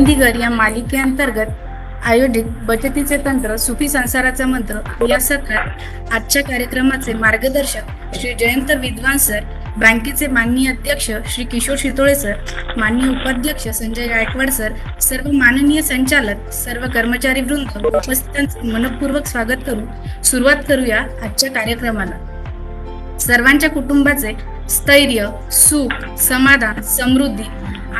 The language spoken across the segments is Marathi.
आनंदीघर या मालिकेअंतर्गत आयोजित बचतीचे तंत्र सुखी संसाराचा मंत्र या सत्रात आजच्या कार्यक्रमाचे मार्गदर्शक श्री जयंत विद्वान सर, बँकेचे माननीय अध्यक्ष श्री किशोर शितोळे सर, माननीय उपाध्यक्ष संजय गायकवाड सर, सर्व माननीय संचालक, सर्व कर्मचारी वृंद उपस्थितांचे मनपूर्वक स्वागत करून सुरुवात करूया आजच्या कार्यक्रमाला. सर्वांच्या कुटुंबाचे स्थैर्य, सुख, समाधान, समृद्धी,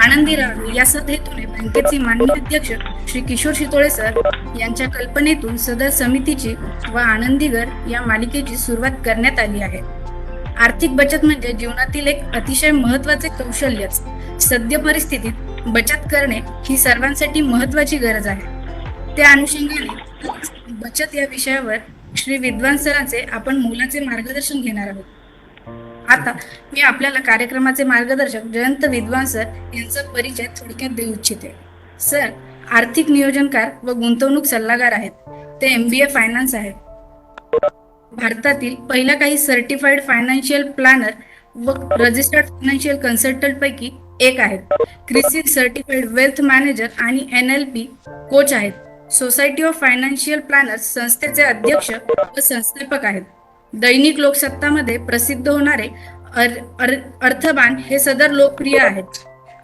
आनंदी राहावे या हेतूने बँकेचे माननीय अध्यक्ष श्री किशोर शितोळे सर यांच्या कल्पनेतून सदर समितीची व आनंदीघर या मालिकेची सुरुवात करण्यात आली आहे. आर्थिक बचत म्हणजे जीवनातील एक अतिशय महत्त्वाचे कौशल्यच. सद्य परिस्थितीत बचत करणे ही सर्वांसाठी महत्त्वाची गरज आहे. त्या अनुषंगाने बचत या विषयावर श्री विद्वान सरांचे आपण मोलाचे मार्गदर्शन घेणार आहोत. आता मी आपल्याला कार्यक्रमाचे मार्गदर्शक जयंत विद्वान सर यांचा परिचय थोडक्यात देऊ इच्छिते. सर आर्थिक नियोजनकार व गुंतवणूक सल्लागार आहेत. ते MBA फायनान्स आहेत. भारतातील पहिल्या काही सर्टिफाईड फायनान्शियल प्लॅनर व रजिस्टर्ड फायनान्शियल कन्सल्टंट पैकी एक आहेत. क्रिसिल सर्टिफाईड वेल्थ मॅनेजर आणि NLP कोच आहेत. सोसायटी ऑफ फायनान्शियल प्लॅनर्स संस्थेचे अध्यक्ष व संस्थापक आहेत. दैनिक लोकसत्तामध्ये प्रसिद्ध होणारे अर्थबाण हे सदर लोकप्रिय आहेत.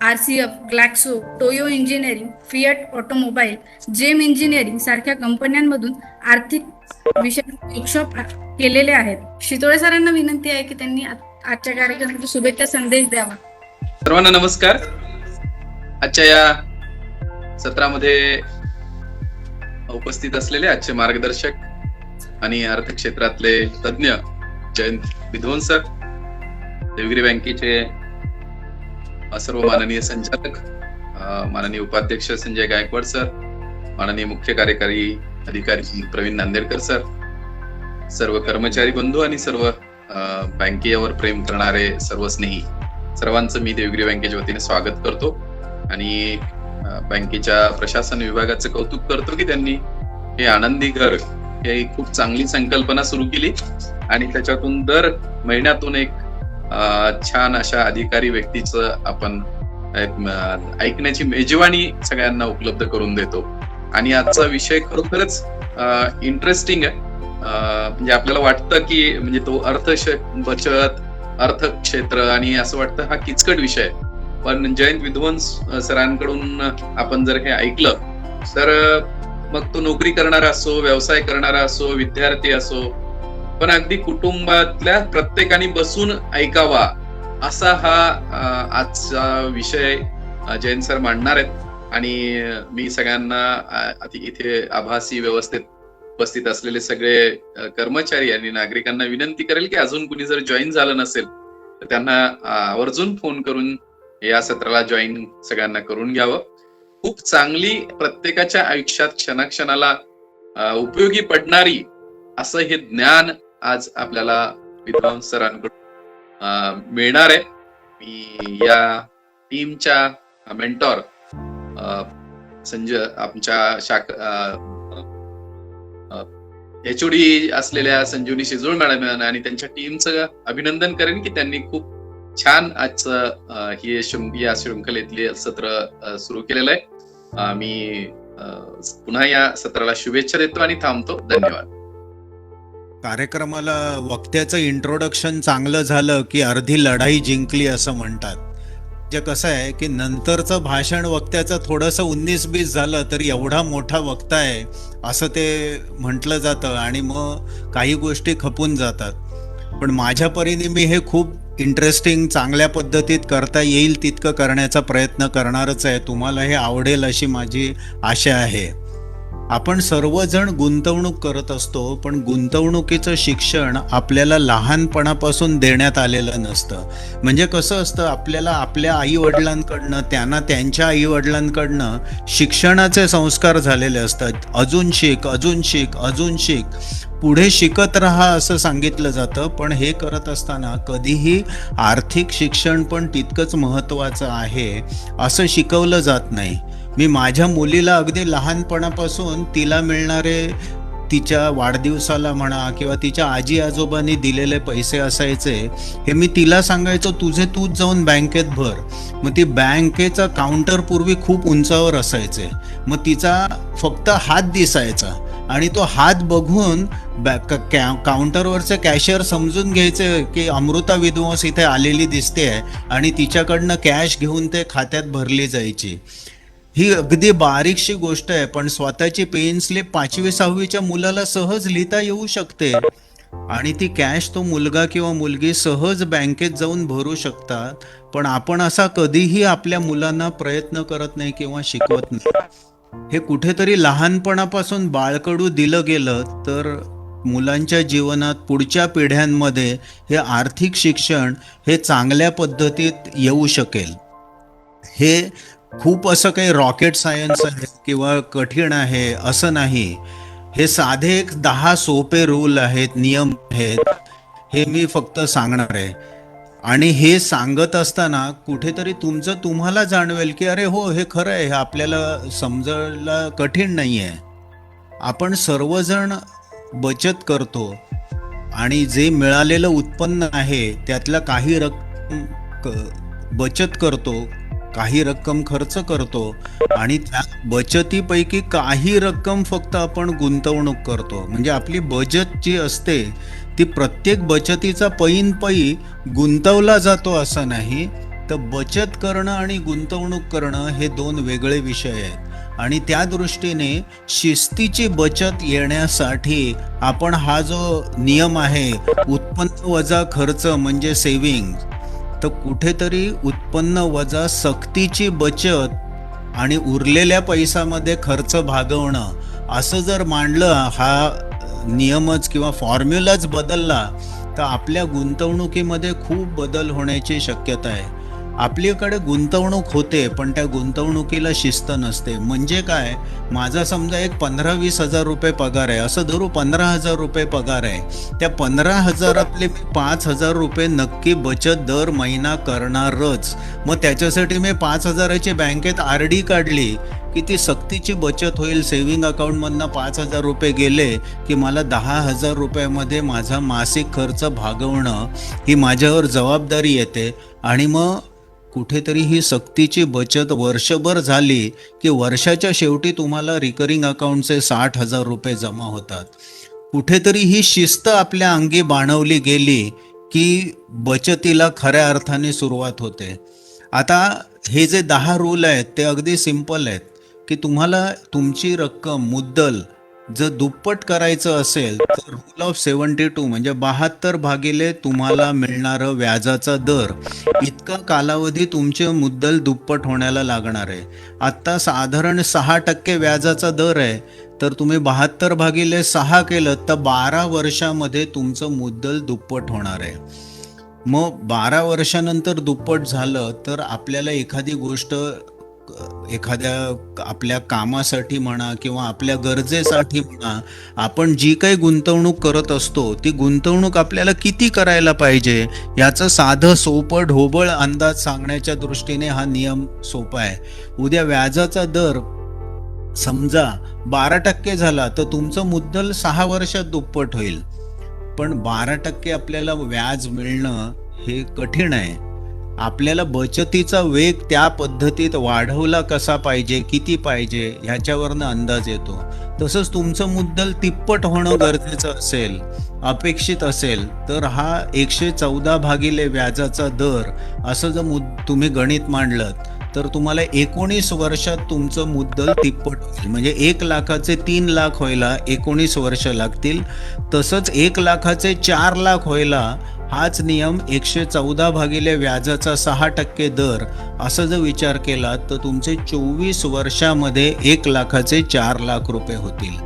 RCF, Glaxo, Toyo engineering, Fiat automobile, Gem engineering सारख्या कंपन्यांमधून आर्थिक विषयात वर्कशॉप केलेले आहेत. शितोळे सरांना विनंती आहे की त्यांनी आजच्या कार्यक्रमाचा शुभेच्छा संदेश द्यावा. सर्वांना नमस्कार. आजच्या या सत्रामध्ये उपस्थित असलेले आजचे मार्गदर्शक आणि अर्थ क्षेत्रातले तज्ञ जयंत विद्वान सर, देवगिरी बँकेचे सर्व माननीय संचालक, माननीय उपाध्यक्ष संजय गायकवाड सर, माननीय मुख्य कार्यकारी अधिकारी प्रवीण नांदेडकर सर, सर्व कर्मचारी बंधू आणि सर्व बँकेवर प्रेम करणारे सर्व स्नेही, सर्वांचं मी देवगिरी बँकेच्या वतीने स्वागत करतो आणि बँकेच्या प्रशासन विभागाचं कौतुक करतो की त्यांनी हे आनंदी घर ही खूप चांगली संकल्पना सुरू केली आणि त्याच्यातून दर महिन्यातून एक छान अशा अधिकारी व्यक्तीचं आपण ऐकण्याची मेजवानी सगळ्यांना उपलब्ध करून देतो. आणि आजचा विषय खरोखरच इंटरेस्टिंग आहे. म्हणजे आपल्याला वाटतं की म्हणजे तो बचत, अर्थ क्षेत्र आणि असं वाटतं हा किचकट विषय आहे. पण जयंत विद्वान सरांकडून आपण जर हे ऐकलं तर मग तो नोकरी करणारा असो, व्यवसाय करणारा असो, विद्यार्थी असो, पण अगदी कुटुंबातल्या प्रत्येकाने बसून ऐकावा असा हा आजचा विषय जयंत सर मांडणार आहेत. आणि मी सगळ्यांना इथे आभासी व्यवस्थेत उपस्थित असलेले सगळे कर्मचारी आणि नागरिकांना विनंती करेल की अजून कुणी जर जॉईन झालं नसेल तर त्यांना आवर्जून फोन करून या सत्राला जॉईन सगळ्यांना करून घ्यावं. खूप चांगली, प्रत्येकाच्या आयुष्यात क्षणाक्षणाला उपयोगी पडणारी असं हे ज्ञान आज आपल्याला विद्वान सरांकडून मिळणार आहे. मी या टीमच्या मेंटॉर संजय, आमच्या HOD असलेल्या संजीवनी शिजोळ मॅडम आणि त्यांच्या टीमचं अभिनंदन करेन की त्यांनी खूप छान आजचं या शृंखलेतले सत्र सुरू केलेलं आहे. मी पुन्हा या सत्राला शुभेच्छा देतो आणि थांबतो. धन्यवाद. कार्यक्रमाला वक्त्याचं इंट्रोडक्शन चांगलं झालं की अर्धी लढाई जिंकली असं म्हणतात. जे कसं आहे की नंतरचं भाषण वक्त्याचं थोडंसं 19-20 झालं तरी एवढा मोठा वक्ता आहे असं ते म्हटलं जातं आणि मग काही गोष्टी खपून जातात. पण माझ्या परीने मी हे खूप इंटरेस्टिंग, चांगल्या पद्धतीत करता येईल तितकं करण्याचा प्रयत्न करणारच आहे. तुम्हाला हे आवडेल अशी माझी आशा आहे. आपण सर्वजण गुंतवणूक करत असतो, पण गुंतवणुकीचं शिक्षण आपल्याला लहानपणापासून देण्यात आलेलं नसतं. म्हणजे कसं असतं, आपल्याला आपल्या आईवडिलांकडनं, त्यांना त्यांच्या आईवडिलांकडनं शिक्षणाचे संस्कार झालेले असतात. अजून शिक, अजून शिक, अजून शिक, पुढे शिकत राहा असं सांगितलं जातं. पण हे करत असताना कधीही आर्थिक शिक्षण पण तितकंच महत्त्वाचं आहे असं शिकवलं जात नाही. मी माझ्या मुलीला अगदी लहानपणापासून तिला मिळणारे तिच्या वाढदिवसाला म्हणा किंवा तिच्या आजी आजोबांनी दिलेले पैसे असायचे, हे मी तिला सांगायचो तुझे तूच जाऊन बँकेत भर. मग ती बँकेचा काउंटर पूर्वी खूप उंचावर असायचे, मग तिचा फक्त हात दिसायचा आणि तो हात बघून काउंटरवरचे कॅशियर समजून घ्यायचे की अमृता विद्वांस इथे आलेली दिसते आणि तिच्याकडनं कॅश घेऊन ते खात्यात भरली जायची. ही अगदी बारीकशी गोष्ट आहे, पण स्वतःची पेन स्लिप 5वी-6वीच्या मुलाला सहज लिहिता येऊ शकते आणि ती कॅश तो मुलगा किंवा मुलगी सहज बँकेत जाऊन भरू शकतात. पण आपण असा कधीही आपल्या मुलांना प्रयत्न करत नाही किंवा शिकवत नाही. हे कुठेतरी लहानपणापासून बाळकडू दिलं गेलं तर मुलांच्या जीवनात पुढच्या पिढ्यांमध्ये हे आर्थिक शिक्षण हे चांगल्या पद्धतीत येऊ शकेल. हे खूप असं काही रॉकेट सायन्स आहे किंवा कठीण आहे असं नाही. हे साधे 10 सोपे रूल आहेत, नियम आहेत, हे मी फक्त सांगणार आहे. आणि हे सांगत असताना कुठेतरी तुमचं तुम्हाला जाणवेल की अरे हो, हे खरं आहे, हे आपल्याला समजायला कठीण नाही आहे. आपण सर्वजण बचत करतो आणि जे मिळालेलं उत्पन्न आहे त्यातला काही रक्कम बचत करतो, काही रक्कम खर्च करतो आणि त्या बचतीपैकी काही रक्कम फक्त आपण गुंतवणूक करतो. म्हणजे आपली बचत जी असते ती प्रत्येक बचतीचा पैन पै गुंतवला जातो असं नाही. तर बचत करणं आणि गुंतवणूक करणं हे 2 वेगळे विषय आहेत आणि त्या दृष्टीने शिस्तीची बचत येण्यासाठी आपण हा जो नियम आहे उत्पन्न वजा खर्च म्हणजे सेव्हिंग, तर कुठेतरी उत्पन्न वजा सक्तीची बचत आणि उरलेल्या पैशामध्ये खर्च भागवणं असं जर मांडलं, हा नियमच किंवा फॉर्म्युलाच बदलला तर आपल्या गुंतवणुकीमध्ये खूप बदल होण्याची शक्यता आहे. आपल्याकडे गुंतवणूक होते पण त्या गुंतवणुकीला शिस्त नसते. म्हणजे काय, माझा समजा एक 15-20 हजार रुपये पगार आहे, असं धरू 15,000 रुपये पगार आहे, त्या 15,000तले मी 5,000 रुपये नक्की बचत दर महिना करणारच. मग त्याच्यासाठी मी 5,000ची बँकेत RD काढली की ती सक्तीची बचत होईल. सेव्हिंग अकाउंटमधनं 5,000 रुपये गेले की मला 10,000 रुपयामध्ये माझा मासिक खर्च भागवणं ही माझ्यावर जबाबदारी येते. आणि मग कुठेतरी ही सक्तीची बचत वर्षभर झाली की वर्षाच्या शेवटी तुम्हाला रिकरिंग अकाउंटचे 60,000 रुपये जमा होतात. कुठेतरी ही शिस्त आपल्या अंगी बाणवली गेली की बचतीला खऱ्या अर्थाने सुरुवात होते. आता हे जे 10 रूल आहेत ते अगदी सिंपल आहेत की तुम्हाला तुमची रक्कम मुद्दल जर दुप्पट करायचं असेल तर रूल ऑफ 72 म्हणजे 72 भागिले तुम्हाला मिळणारं व्याजाचा दर, इतका कालावधी तुमचे मुद्दल दुप्पट होण्याला लागणार आहे. आत्ता साधारण 6% व्याजाचा दर आहे, तर तुम्ही 72 भागिले 6 केलं तर 12 वर्षामध्ये तुमचं मुद्दल दुप्पट होणार आहे. मग 12 वर्षानंतर दुप्पट झालं तर आपल्याला एखादी गोष्ट एखाद्या आपल्या कामासाठी म्हणा किंवा आपल्या गरजेसाठी म्हणा, आपण जी काही गुंतवणूक करत असतो ती गुंतवणूक आपल्याला किती करायला पाहिजे याचं साधं सोपं ढोबळ अंदाज सांगण्याच्या दृष्टीने हा नियम सोपा आहे. उद्या व्याजाचा दर समजा 12% झाला तर तुमचं मुद्दल 6 वर्षात दुप्पट होईल. पण 12% आपल्याला व्याज मिळणं हे कठीण आहे. आपल्याला बचतीचा वेग त्या पद्धतीत वाढवला कसा पाहिजे, किती पाहिजे ह्याच्यावरनं अंदाज येतो. तसंच तुमचं मुद्दल तिप्पट होणं गरजेचं असेल, अपेक्षित असेल, तर हा 114 भागिले व्याजाचा दर असं जर तुम्ही गणित मांडलं तर तुम्हाला 19 वर्षात तुमचं मुद्दल तिप्पट होईल. म्हणजे 1 लाखाचे 3 लाख व्हायला 19 वर्ष लागतील. तसंच 1 लाखाचे 4 लाख व्हायला हाच नियम 114 भागिले व्याजाचा 6% दर असं जर विचार केला तर तुमचे 24 वर्षामध्ये 1 लाखाचे 4 लाख रुपये होतील.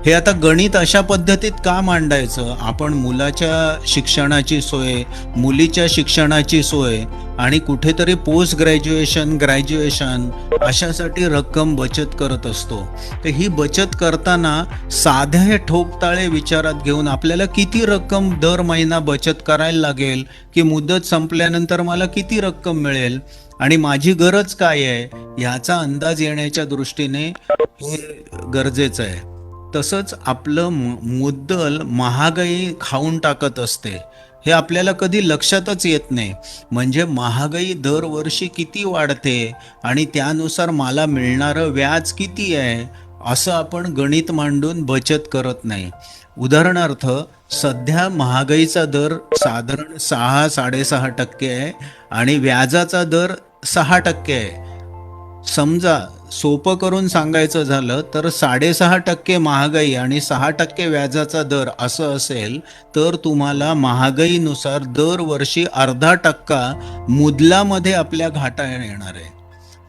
हे आता गणित अशा पद्धतीत का मांडायचं? आपण मुलाच्या शिक्षणाची सोय, मुलीच्या शिक्षणाची सोय आणि कुठेतरी पोस्ट ग्रॅज्युएशन, ग्रॅज्युएशन अशासाठी रक्कम बचत करत असतो. तर ही बचत करताना साधे ठोकताळे विचारात घेऊन आपल्याला किती रक्कम दर महिना बचत करायला लागेल, की मुदत संपल्यानंतर मला किती रक्कम मिळेल आणि माझी गरज काय आहे ह्याचा अंदाज येण्याच्या दृष्टीने हे गरजेचं आहे. तसंच आपलं मुद्दल महागाई खाऊन टाकत असते. हे आपल्याला कधी लक्षातच येत नाही. म्हणजे महागाई दरवर्षी किती वाढते आणि त्यानुसार मला मिळणारं व्याज किती आहे, असं आपण गणित मांडून बचत करत नाही. उदाहरणार्थ, सध्या महागाईचा दर साधारण 6-6.5% आहे आणि व्याजाचा दर 6% आहे. समजा सोपं करून सांगायचं झालं तर 6.5% महागाई आणि 6% व्याजाचा दर असं असेल तर तुम्हाला महागाईनुसार दरवर्षी 0.5% मुदलामध्ये आपल्या घाटा येणार आहे.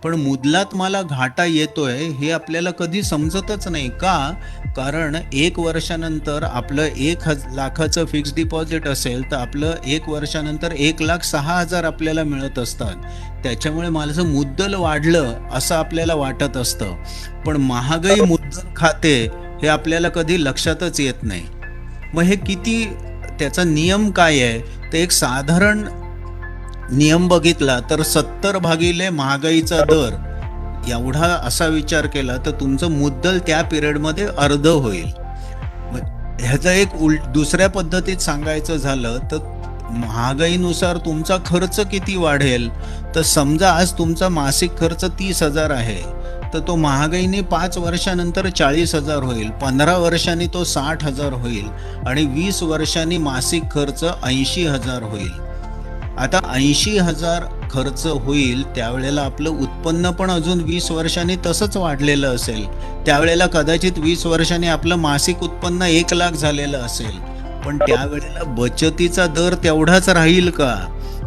पण मुदलात मला घाटा येतोय हे आपल्याला कधी समजतच नाही का? कारण 1 वर्षानंतर आपलं 1 लाखाचं फिक्स डिपॉझिट असेल तर आपलं 1 वर्षानंतर 1,06,000 आपल्याला मिळत असतात. त्याच्यामुळे माझं मुद्दल वाढलं असं आपल्याला वाटत असतं. पण महागाई मुद्दल खाते हे आपल्याला कधी लक्षातच येत नाही. मग हे किती, त्याचा नियम काय आहे? तर एक साधारण नियम बघितला तर 70 भागिले महागाईचा दर एवढा असा विचार केला तर तुमचं मुद्दल त्या पिरियडमध्ये अर्ध होईल. ह्याचा एक दुसऱ्या पद्धतीत सांगायचं झालं तर महागाईनुसार तुमचा खर्च किती वाढेल. तर समजा आज तुमचा मासिक खर्च 30,000 आहे तर तो महागाईने 5 वर्षानंतर 40,000 होईल, 15 वर्षांनी तो 60,000 होईल आणि 20 वर्षांनी मासिक खर्च 80,000 होईल. आता 80,000 खर्च होईल त्यावेळेला आपलं उत्पन्न पण अजून 20 वर्षांनी तसंच वाढलेलं असेल. त्यावेळेला कदाचित 20 वर्षांनी आपलं मासिक उत्पन्न 1,00,000 झालेलं असेल. पण त्यावेळेला बचतीचा दर तेवढाच राहील का?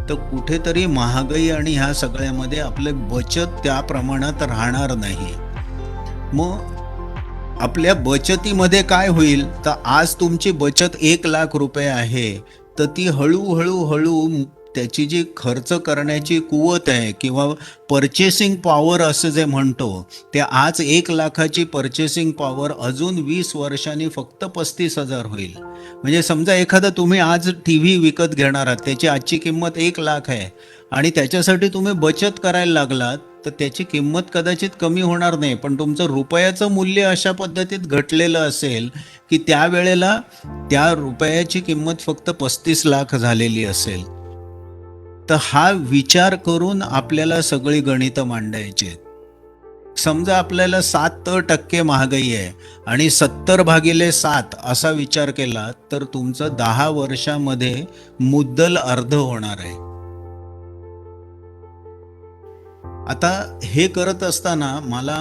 तर कुठेतरी महागाई आणि ह्या सगळ्यामध्ये आपले बचत त्या प्रमाणात राहणार नाही. मग आपल्या बचतीमध्ये काय होईल? तर आज तुमची बचत 1,00,000 रुपये आहे तर ती हळूहळू त्याची जी खर्च करण्याची कुवत आहे किंवा पर्चेसिंग पॉवर असं जे म्हणतो, ते आज 1,00,000ची पर्चेसिंग पॉवर अजून 20 वर्षांनी फक्त 35,000 होईल. म्हणजे समजा एखादा तुम्ही आज TV विकत घेणार आहात, त्याची आजची किंमत 1,00,000 आहे आणि त्याच्यासाठी तुम्ही बचत करायला लागलात तर त्याची किंमत कदाचित कमी होणार नाही, पण तुमचं रुपयाचं मूल्य अशा पद्धतीत घटलेलं असेल की त्यावेळेला त्या रुपयाची किंमत फक्त 35,00,000 झालेली असेल. तर हा विचार करून आपल्याला सगळी गणितं मांडायची आहेत. समजा आपल्याला 7% महागाई आहे आणि 70 भागिले 7 असा विचार केला तर तुमचं 10 वर्षामध्ये मुद्दल अर्ध होणार आहे. आता हे करत असताना मला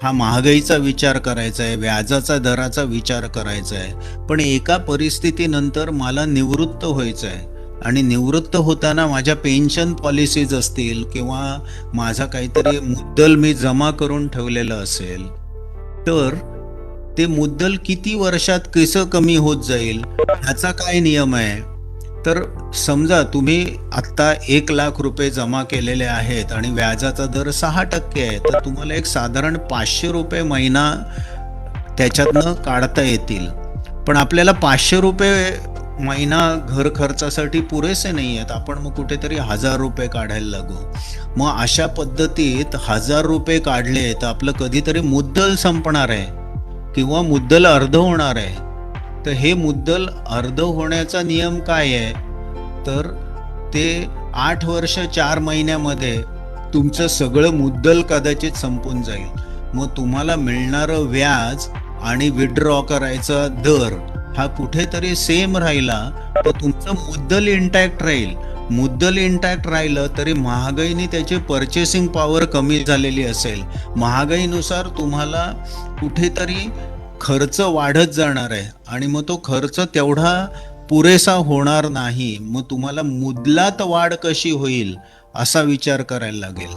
हा महागाईचा विचार करायचा आहे, व्याजाचा दराचा विचार करायचा आहे, पण एका परिस्थितीनंतर मला निवृत्त व्हायचं आहे आणि निवृत्त होताना माझ्या पेन्शन पॉलिसीज असतील किंवा माझा काहीतरी मुद्दल मी जमा करून ठेवलेलं असेल तर ते मुद्दल किती वर्षात कसं कमी होत जाईल ह्याचा काय नियम आहे? तर समजा तुम्ही आत्ता 1,00,000 रुपये जमा केलेले आहेत आणि व्याजाचा दर 6% आहे तर तुम्हाला एक साधारण 500 रुपये महिना त्याच्यातनं काढता येतील. पण आपल्याला 500 रुपये महिना घर खर्चासाठी पुरेसे नाही आहेत. आपण मग कुठेतरी 1,000 रुपये काढायला लागू. मग अशा पद्धतीत 1,000 रुपये काढले तर आपलं कधीतरी मुद्दल संपणार आहे किंवा मुद्दल अर्ध होणार आहे. तर हे मुद्दल अर्ध होण्याचा नियम काय आहे? तर ते 8 वर्ष 4 महिन्यामध्ये तुमचं सगळं मुद्दल कदाचित संपून जाईल. मग तुम्हाला मिळणारं व्याज आणि विड्रॉ करायचा दर हा कुठेतरी सेम राहिला तर तुमचं मुद्दल इंटॅक्ट राहील. मुद्दल इंटॅक्ट राहिलं तरी महागाईने त्याची पर्चेसिंग पॉवर कमी झालेली असेल. महागाईनुसार तुम्हाला कुठेतरी खर्च वाढत जाणार आहे आणि मग तो खर्च तेवढा पुरेसा होणार नाही. मग तुम्हाला मुद्दलात वाढ कशी होईल असा विचार करायला लागेल.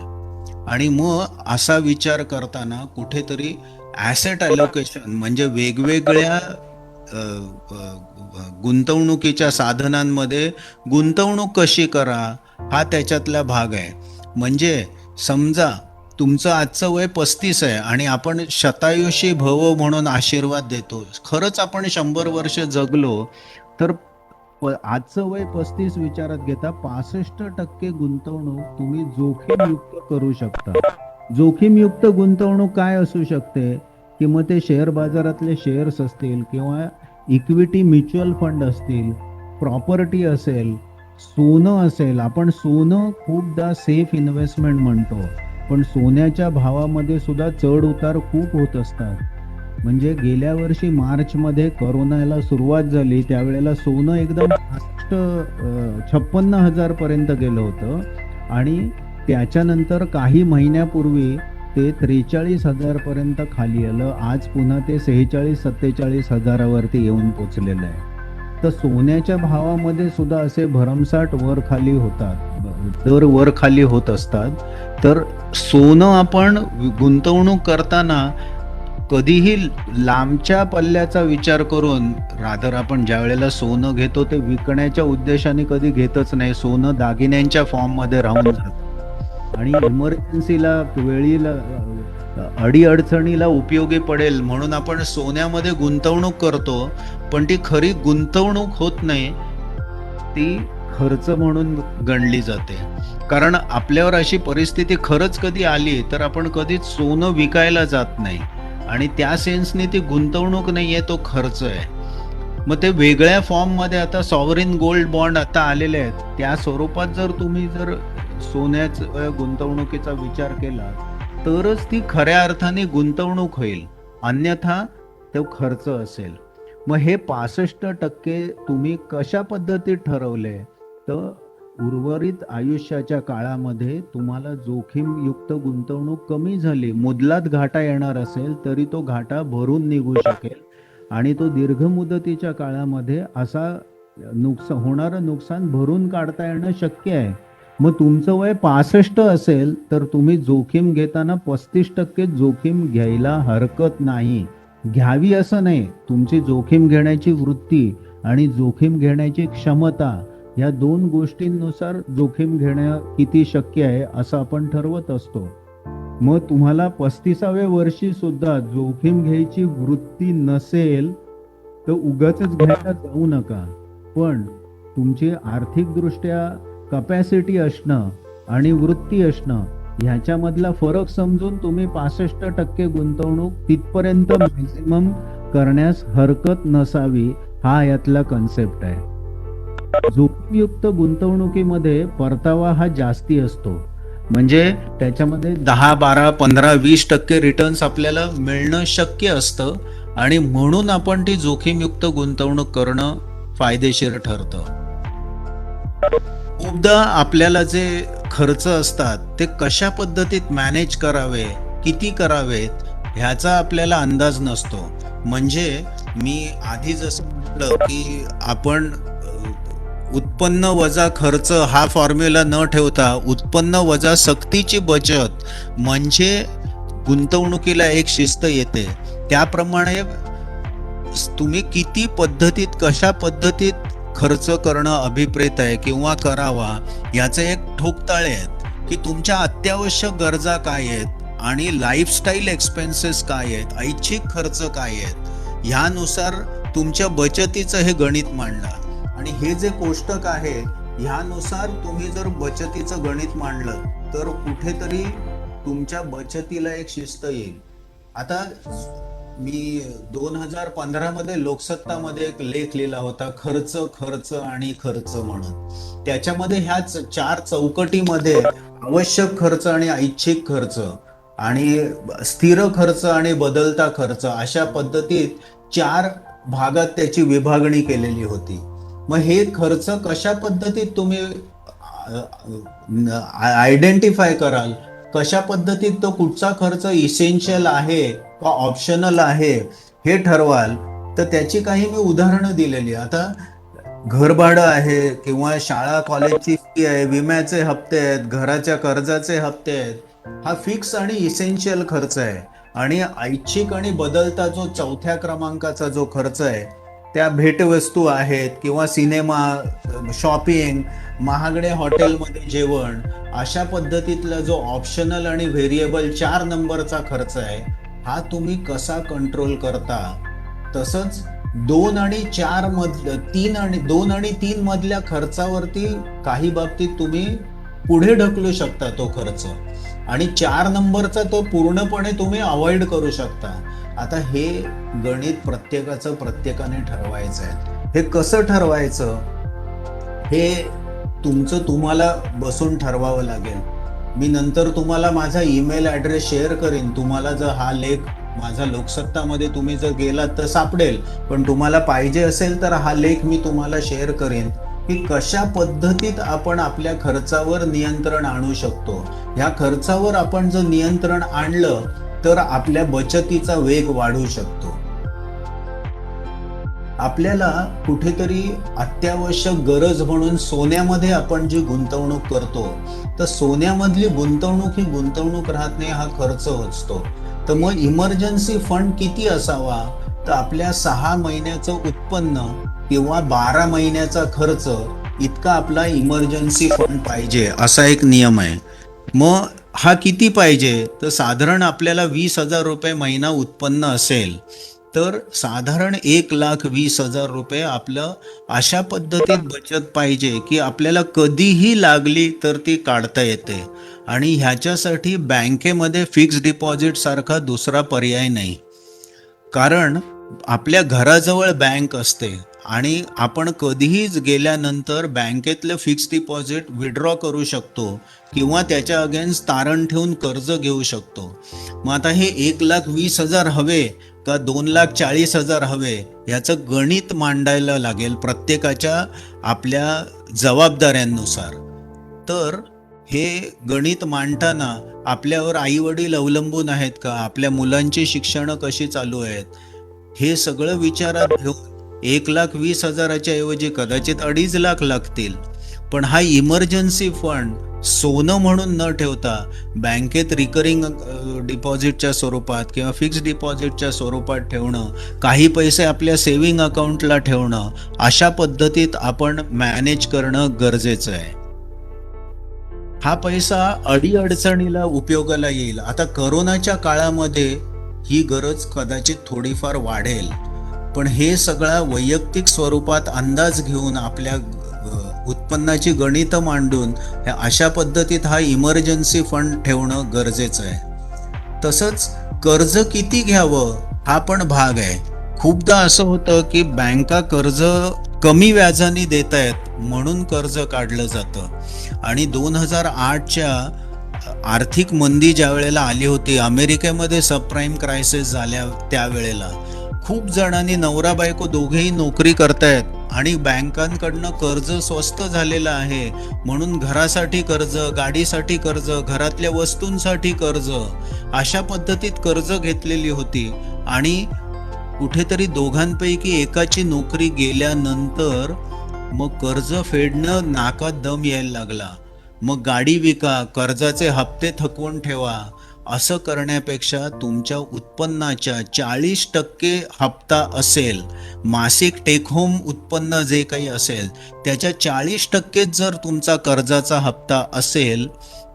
आणि मग असा विचार करताना कुठेतरी ॲसेट ॲलोकेशन म्हणजे वेगवेगळ्या गुंतवणुकीच्या साधनांमध्ये गुंतवणूक कशी करा हा त्याच्यातला भाग आहे. म्हणजे समजा तुमचं आजचं वय 35 आहे आणि आपण शतायुषी भव म्हणून आशीर्वाद देतो. खरंच आपण 100 वर्ष जगलो तर आजचं वय 35 विचारात घेता 65% गुंतवणूक तुम्ही जोखीमयुक्त करू शकता. जोखीमयुक्त गुंतवणूक काय असू शकते? की मग ते शेअर बाजारातले शेअर्स असतील किंवा इक्विटी म्युच्युअल फंड असतील, प्रॉपर्टी असेल, सोनं असेल. आपण सोनं खूपदा सेफ इन्व्हेस्टमेंट म्हणतो, पण सोन्याच्या भावामध्ये सुद्धा चढ उतार खूप होत असतात. म्हणजे गेल्या वर्षी मार्चमध्ये कोरोनाला सुरुवात झाली त्यावेळेला सोनं एकदम 56,000 पर्यंत गेलं होतं आणि त्याच्यानंतर काही महिन्यापूर्वी ते 43,000 पर्यंत खाली आलं. आज पुन्हा ते 46-47,000 वरती येऊन पोचलेलं आहे. तर सोन्याच्या भावामध्ये सुद्धा असे भरमसाठ वर खाली होतात, दर वर खाली होत असतात. तर सोनं आपण गुंतवणूक करताना कधीही लांबच्या पल्ल्याचा विचार करून, रादर आपण ज्या वेळेला सोनं घेतो ते विकण्याच्या उद्देशाने कधी घेतच नाही. सोनं दागिन्यांच्या फॉर्ममध्ये राहून जातं आणि इमर्जन्सीला, वेळीला, अडीअडचणीला उपयोगी पडेल म्हणून आपण सोन्यामध्ये गुंतवणूक करतो, पण ती खरी गुंतवणूक होत नाही, ती खर्च म्हणून गणली जाते. कारण आपल्यावर अशी परिस्थिती खरंच कधी आली तर आपण कधीच सोनं विकायला जात नाही आणि त्या सेन्सने ती गुंतवणूक नाही आहे, तो खर्च आहे. मग ते वेगळ्या फॉर्ममध्ये आता सॉव्हरिन गोल्ड बॉन्ड आता आलेले आहेत, त्या स्वरूपात जर तुम्ही जर सोन्याच्या गुंतवणुकीचा विचार केला तरच ती खऱ्या अर्थाने गुंतवणूक होईल, अन्यथा तो खर्च असेल. मग हे 65% तुम्ही कशा पद्धतीत ठरवले, तर उर्वरित आयुष्याच्या काळामध्ये तुम्हाला जोखीमयुक्त गुंतवणूक कमी झाली, मुदलात घाटा येणार असेल तरी तो घाटा भरून निघू शकेल आणि तो दीर्घ मुदतीच्या काळामध्ये असा होणारं नुकसान भरून काढता येणं शक्य आहे. मग तुमचं वय 65 असेल तर तुम्ही जोखीम घेताना 35% जोखीम घ्यायला हरकत नाही. घ्यावी असं नाही, तुमची जोखीम घेण्याची वृत्ती आणि जोखीम घेण्याची क्षमता या 2 गोष्टींनुसार जोखीम घेणं किती शक्य आहे असं आपण ठरवत असतो. मग तुम्हाला 35व्या वर्षी सुद्धा जोखीम घ्यायची वृत्ती नसेल तर उगाचच घ्यायला जाऊ नका. पण तुमची आर्थिकदृष्ट्या कपॅसिटी असणं आणि वृत्ती असणं ह्याच्यामधला फरक समजून तुम्ही 65% गुंतवणूक तिथपर्यंत मॅक्झिमम करण्यास हरकत नसावी, हा यातला कन्सेप्ट आहे. जोखीमयुक्त गुंतवणुकीमध्ये परतावा हा जास्ती असतो, म्हणजे त्याच्यामध्ये 10, 12, 15, 20% रिटर्न्स आपल्याला मिळणं शक्य असतं आणि म्हणून आपण ती जोखीमयुक्त गुंतवणूक करणं फायदेशीर ठरतं. खूपदा आपल्याला जे खर्च असतात ते कशा पद्धतीत मॅनेज करावे, किती करावेत ह्याचा आपल्याला अंदाज नसतो. म्हणजे मी आधी जसं म्हटलं की आपण उत्पन्न वजा खर्च हा फॉर्म्युला न ठेवता उत्पन्न वजा सक्तीची बचत म्हणजे गुंतवणुकीला एक शिस्त येते. त्याप्रमाणे तुम्ही किती पद्धतीत, कशा पद्धतीत खर्च करणं अभिप्रेत आहे किंवा करावा याचे एक ठोकताळे आहेत की तुमच्या अत्यावश्यक गरजा काय आहेत आणि लाईफस्टाईल एक्सपेन्सेस काय आहेत, ऐच्छिक खर्च काय आहेत, ह्यानुसार तुमच्या बचतीचं हे गणित मांडलं. आणि हे जे कोष्टक आहे ह्यानुसार तुम्ही जर बचतीचं गणित मांडलं तर कुठेतरी तुमच्या बचतीला एक शिस्त येईल. आता मी 2015 मध्ये लोकसत्तामध्ये एक लेख लिहिला होता, खर्च खर्च आणि खर्च म्हणून. त्याच्यामध्ये ह्या 4 चौकटीमध्ये आवश्यक खर्च आणि ऐच्छिक खर्च आणि स्थिर खर्च आणि बदलता खर्च अशा पद्धतीत 4 भागात त्याची विभागणी केलेली होती. मग हे खर्च कशा पद्धतीत तुम्ही आयडेंटिफाय कराल, कशा पद्धतीत तो कुठचा खर्च इसेन्शियल आहे का ऑप्शनल आहे हे ठरवाल, तर त्याची काही मी उदाहरणं दिलेली. आता घरभाडं आहे किंवा शाळा कॉलेजची फी आहे, विम्याचे हप्ते आहेत, घराच्या कर्जाचे हप्ते आहेत, हा फिक्स आणि इसेन्शियल खर्च आहे. आणि ऐच्छिक आणि बदलता जो 4थ्या क्रमांकाचा जो खर्च आहे त्या भेटवस्तू आहेत किंवा सिनेमा, शॉपिंग, महागड्या हॉटेलमध्ये जेवण, अशा पद्धतीतला जो ऑप्शनल आणि व्हेरिएबल 4 नंबरचा खर्च आहे हा तुम्ही कसा कंट्रोल करता. तसंच 2 आणि 4 मधलं 2 आणि 3 मधल्या खर्चावरती काही बाबतीत तुम्ही पुढे ढकलू शकता तो खर्च. आणि 4 नंबरचा तो पूर्णपणे तुम्ही अवॉइड करू शकता. आता हे गणित प्रत्येकाचं प्रत्येकाने ठरवायचं आहे. हे कसं ठरवायचं हे तुमचं तुम्हाला बसून ठरवावं लागेल. मी नंतर तुम्हाला माझा ईमेल ॲड्रेस शेअर करेन. तुम्हाला जर हा लेख माझा लोकसत्तामध्ये तुम्ही जर गेलात तर सापडेल, पण तुम्हाला पाहिजे असेल तर हा लेख मी तुम्हाला शेअर करेन की कशा पद्धतीत आपण आपल्या खर्चावर नियंत्रण आणू शकतो. ह्या खर्चावर आपण जर नियंत्रण आणलं तर आपल्या बचतीचा वेग वाढू शकतो. आपल्याला कुठेतरी अत्यावश्यक गरज म्हणून सोन्यामध्ये आपण जी गुंतवणूक करतो, तर सोन्यामधली गुंतवणूक ही गुंतवणूक राहत नाही, हा खर्च असतो. तर मग इमर्जन्सी फंड किती असावा, तर आपल्या 6 महिन्याचं उत्पन्न किंवा 12 महिन्याचा खर्च इतका आपला इमर्जन्सी फंड पाहिजे, असा एक नियम आहे. मग हा किती पाहिजे, तर साधारण आपल्याला 20,000 रुपये महिना उत्पन्न असेल तर साधारण 1,20,000 रुपये आपलं अशा पद्धतीत बचत पाहिजे की आपल्याला कधीही लागली तर ती काढता येते. आणि ह्याच्यासाठी बँकेमध्ये फिक्स्ड डिपॉझिट सारखा दुसरा पर्याय नाही. कारण आपल्या घराजवळ बँक असते आणि आपण कधीही गेल्यानंतर बँकेतलं फिक्स्ड डिपॉझिट विड्रॉ करू शकतो किंवा त्याच्या अगेन्स्ट तारण ठेवून कर्ज घेऊ शकतो. मग आता हे 1,20,000 हवे का 2,40,000 हवे, याचं गणित मांडायला लागेल प्रत्येकाच्या आपल्या जबाबदाऱ्यांनुसार. तर हे गणित मांडताना आपल्यावर आईवडील अवलंबून आहेत का, आपल्या मुलांची शिक्षणं कशी चालू आहेत, हे सगळं विचारात घेऊन 1,20,000च्या ऐवजी कदाचित 2.5 लाख लागतील. पण हा इमर्जन्सी फंड सोनं म्हणून न ठेवता बँकेत रिकरिंग डिपॉझिटच्या स्वरूपात किंवा फिक्स्ड डिपॉझिटच्या स्वरूपात ठेवणं, काही पैसे आपल्या सेव्हिंग अकाउंटला ठेवणं, अशा पद्धतीत आपण मॅनेज करणं गरजेचं आहे. हा पैसा अडीअडचणीला उपयोगाला येईल. आता करोनाच्या काळामध्ये ही गरज कदाचित थोडीफार वाढेल, पण हे सगळा वैयक्तिक स्वरूपात अंदाज घेऊन आपल्या उत्पन्नाची गणितं मांडून अशा पद्धतीत हा इमर्जन्सी फंड ठेवणं गरजेचं आहे. तसंच कर्ज किती घ्यावं हा पण भाग आहे. खूपदा असं होतं की बँका कर्ज कमी व्याजाने देत आहेत म्हणून कर्ज काढलं जातं. आणि 2008च्या आर्थिक मंदी ज्या वेळेला आली होती, अमेरिकेमध्ये सबप्राईम क्रायसिस झाल्या त्यावेळेला खूप जणांनी, नवरा बायको दोघेही नोकरी करतायत आणि बँकांकडनं कर्ज स्वस्त झालेलं आहे म्हणून घरासाठी कर्ज, गाडीसाठी कर्ज, घरातल्या वस्तूंसाठी कर्ज, अशा पद्धतीत कर्ज घेतलेली होती. आणि कुठेतरी दोघांपैकी एकाची नोकरी गेल्यानंतर मग कर्ज फेडणं नाकात दम यायला लागला. मग गाडी विका, कर्जाचे हप्ते थकवून ठेवा, असं करण्यापेक्षा तुमच्या उत्पन्नाच्या 40% हप्ता असेल, मासिक टेक होम उत्पन्न जे काही असेल त्याच्या 40% जर तुमचा कर्जाचा हप्ता असेल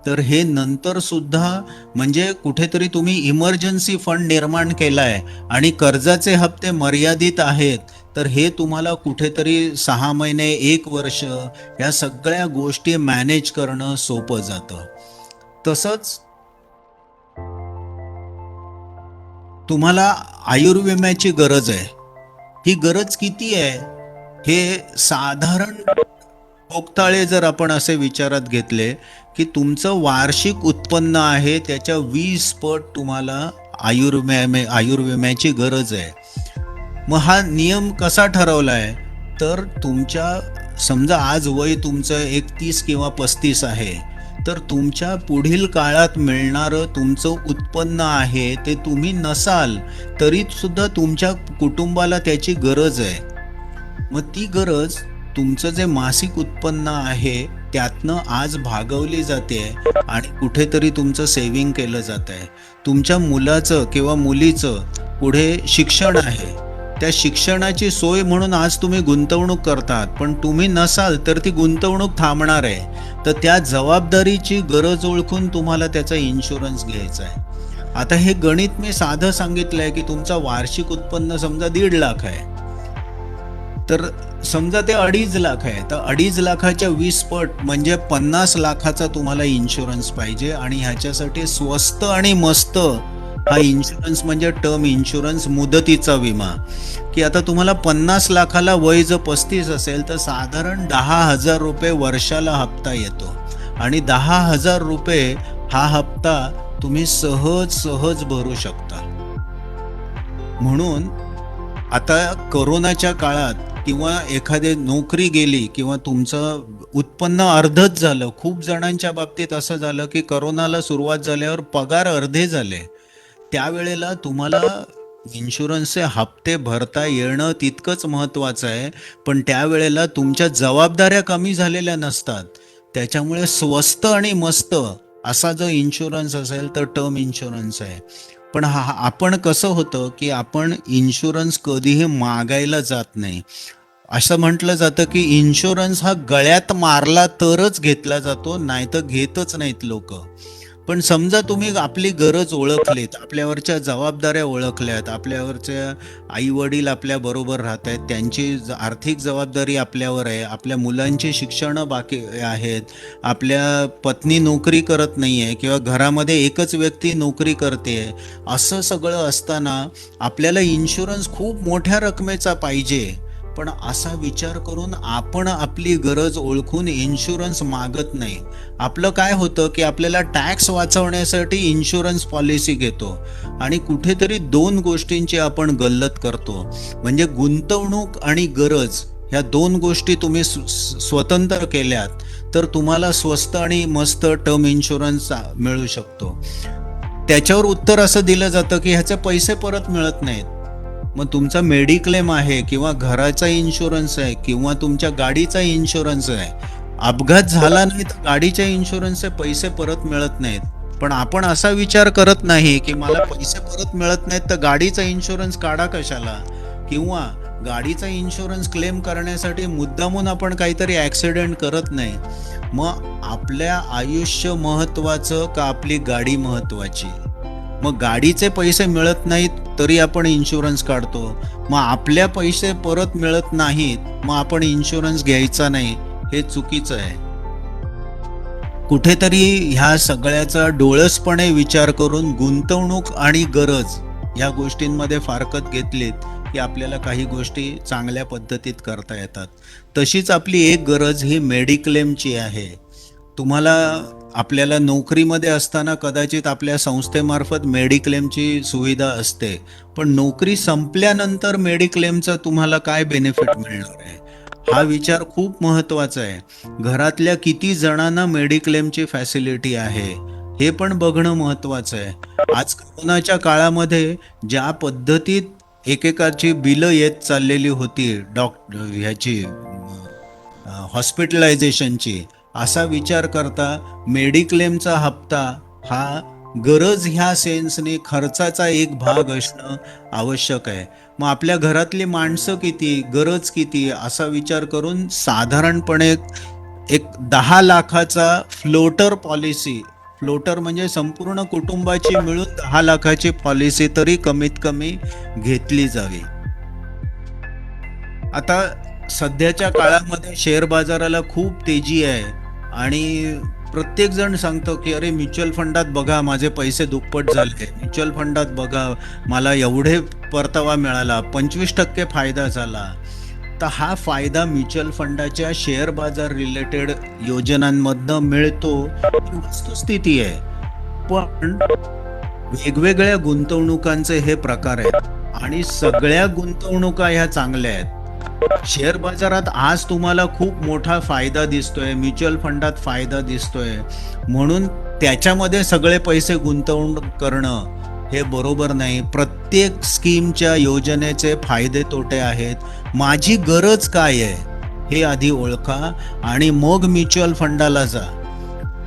तर हे नंतर सुद्धा, म्हणजे कुठेतरी तुम्ही इमर्जन्सी फंड निर्माण केलाय आणि कर्जाचे हप्ते मर्यादित आहेत, तर हे तुम्हाला कुठेतरी 6 महिने, 1 वर्ष या सगळ्या गोष्टी मॅनेज करणं सोपं जातं. तसंच तुम्हाला आयुर्विम्याची गरज आहे. ही गरज किती आहे हे साधारण ठोकताळे जर आपण असे विचारात घेतले की तुमचं वार्षिक उत्पन्न आहे त्याच्या 20 पट तुम्हाला आयुर्विम्याची गरज आहे. मग हा नियम कसा ठरवला आहे, तर तुमच्या समजा आज वय तुमचं 31 किंवा 35 आहे, तर तुमच्या पुढील काळात मिळणारं तुमचं उत्पन्न आहे ते तुम्ही नसाल तरी सुद्धा तुमच्या कुटुंबाला त्याची गरज आहे. मग ती गरज तुमचं जे मासिक उत्पन्न आहे त्यातनं आज भागवली जाते आणि कुठेतरी तुमचं सेव्हिंग केलं जात आहे. तुमच्या मुलाचं किंवा मुलीचं पुढे शिक्षण आहे, त्या शिक्षणाची सोय म्हणून आज तुम्ही गुंतवणूक करतात, पण तुम्ही नसाल तर ती गुंतवणूक थांबणार आहे. तर त्या जबाबदारीची गरज ओळखून तुम्हाला त्याचा इन्शुरन्स घ्यायचा आहे. आता हे गणित मी साधं सांगितलंय की तुमचा वार्षिक उत्पन्न समजा 1.5 लाख आहे, तर समजा ते 2.5 लाख आहे, तर 2.5 लाखाच्या 20 पट म्हणजे 50 लाखाचा तुम्हाला इन्शुरन्स पाहिजे. आणि ह्याच्यासाठी स्वस्त आणि मस्त हा इन्शुरन्स म्हणजे टर्म इन्शुरन्स, मुदतीचा विमा. की आता तुम्हाला 50 लाखाला वय जर 35 असेल तर साधारण 10,000 रुपये वर्षाला हप्ता येतो. आणि 10,000 रुपये हा हप्ता तुम्ही सहज भरू शकता. म्हणून आता कोरोनाच्या काळात किंवा एखादी नोकरी गेली किंवा तुमचं उत्पन्न अर्धच झालं, खूप जणांच्या बाबतीत असं झालं की कोरोनाला सुरुवात झाल्यावर पगार अर्धे झाले, त्यावेळेला तुम्हाला इन्शुरन्सचे हप्ते भरता येणं तितकंच महत्त्वाचं आहे. पण त्यावेळेला तुमच्या जबाबदाऱ्या कमी झालेल्या नसतात. त्याच्यामुळे स्वस्त आणि मस्त असा जो इन्शुरन्स असेल तर टर्म इन्शुरन्स आहे. पण आपण कसं होतं की आपण इन्शुरन्स कधीही मागायला जात नाही. असं म्हटलं जातं की इन्शुरन्स हा गळ्यात मारला तरच घेतला जातो, नाहीतर घेतच नाहीत लोक. पण समजा तुम्ही आपली गरज ओळखलीत, आपल्यावरच्या जबाबदाऱ्या ओळखल्यात, आपल्यावरच्या आई वडील आपल्या बरोबर राहत आहेत, त्यांची आर्थिक जबाबदारी आपल्यावर आहे, आपल्या मुलांची शिक्षणं बाकी आहेत, आपल्या पत्नी नोकरी करत नाही आहे किंवा घरामध्ये एकच व्यक्ती नोकरी करते, असं सगळं असताना आपल्याला इन्शुरन्स खूप मोठ्या रकमेचा पाहिजे. पण असा विचार करून आपण आपली गरज ओळखून इन्शुरन्स मागत नाही. आपलं काय होतं की आपल्याला टॅक्स वाचवण्यासाठी इन्शुरन्स पॉलिसी घेतो आणि कुठेतरी 2 गोष्टींची आपण गल्लत करतो. म्हणजे गुंतवणूक आणि गरज ह्या 2 गोष्टी तुम्ही स्वतंत्र केल्यात तर तुम्हाला स्वस्त आणि मस्त टर्म इन्शुरन्स मिळू शकतो. त्याच्यावर उत्तर असं दिलं जातं की ह्याचे पैसे परत मिळत नाहीत. मग तुमचा मेडिक्लेम आहे किंवा घराचा इन्शुरन्स आहे किंवा तुमच्या गाडीचा इन्शुरन्स आहे, अपघात झाला नाही तर गाडीच्या इन्शुरन्सचे पैसे परत मिळत नाहीत. पण आपण असा विचार करत नाही की मला पैसे परत मिळत नाहीत तर गाडीचा इन्शुरन्स काढा कशाला, किंवा गाडीचा इन्शुरन्स क्लेम करण्यासाठी मुद्दामून आपण काहीतरी ॲक्सिडेंट करत नाही. मग आपल्या आयुष्य महत्त्वाचं का आपली गाडी महत्त्वाची? मग गाडीचे पैसे मिळत नाहीत तरी आपण इन्शुरन्स काढतो. मग आपल्या पैसे परत मिळत नाहीत मग आपण इन्शुरन्स घ्यायचा नाही, हे चुकीचं आहे. कुठेतरी ह्या सगळ्याचा डोळसपणे विचार करून गुंतवणूक आणि गरज ह्या गोष्टींमध्ये फारकत घेतलीत की आपल्याला काही गोष्टी चांगल्या पद्धतीत करता येतात. तशीच आपली एक गरज ही मेडिक्लेमची आहे. आपल्याला नोकरीमध्ये असताना कदाचित आपल्या संस्थेमार्फत मेडिक्लेमची सुविधा असते, पण नोकरी संपल्यानंतर मेडिक्लेमचा तुम्हाला काय बेनिफिट मिळणार आहे हा विचार खूप महत्त्वाचा आहे. घरातल्या किती जणांना मेडिक्लेमची फॅसिलिटी आहे हे पण बघणं महत्त्वाचं आहे. आज कोरोनाच्या काळामध्ये ज्या पद्धतीत एकेकाची बिलं येत चाललेली होती ह्याची हॉस्पिटलायझेशनची, असा विचार करता मेडिक्लेमचा हप्ता हा गरज ह्या सेन्सने खर्चाचा एक भाग असणं आवश्यक आहे. मग आपल्या घरातली माणसं किती, गरज किती असा विचार करून साधारणपणे एक 10 लाखाचा फ्लोटर पॉलिसी, फ्लोटर म्हणजे संपूर्ण कुटुंबाची मिळून 10 लाखाची पॉलिसी तरी कमीत कमी घेतली जावी. आता सध्याच्या काळामध्ये शेअर बाजाराला खूप तेजी आहे आणि प्रत्येक जण सांगतो की अरे म्युच्युअल फंडात बघा माझे पैसे दुप्पट झाले, म्युच्युअल फंडात बघा मला एवढे परतावा मिळाला, 25% फायदा झाला. तर हा फायदा म्युच्युअल फंडाच्या शेअर बाजार रिलेटेड योजनांमधनं मिळतो ही वस्तुस्थिती आहे. पण वेगवेगळ्या गुंतवणुकांचे हे प्रकार आहेत आणि सगळ्या गुंतवणुका ह्या चांगल्या आहेत. शेअर बाजारात आज तुम्हाला खूप मोठा फायदा दिसतोय, म्युच्युअल फंडात फायदा दिसतोय, म्हणून त्याच्यामध्ये सगळे पैसे गुंतवणूक करणं हे बरोबर नाही. प्रत्येक स्कीमच्या योजनेचे फायदे तोटे आहेत. माझी गरज काय आहे हे आधी ओळखा आणि मग म्युच्युअल फंडाला जा.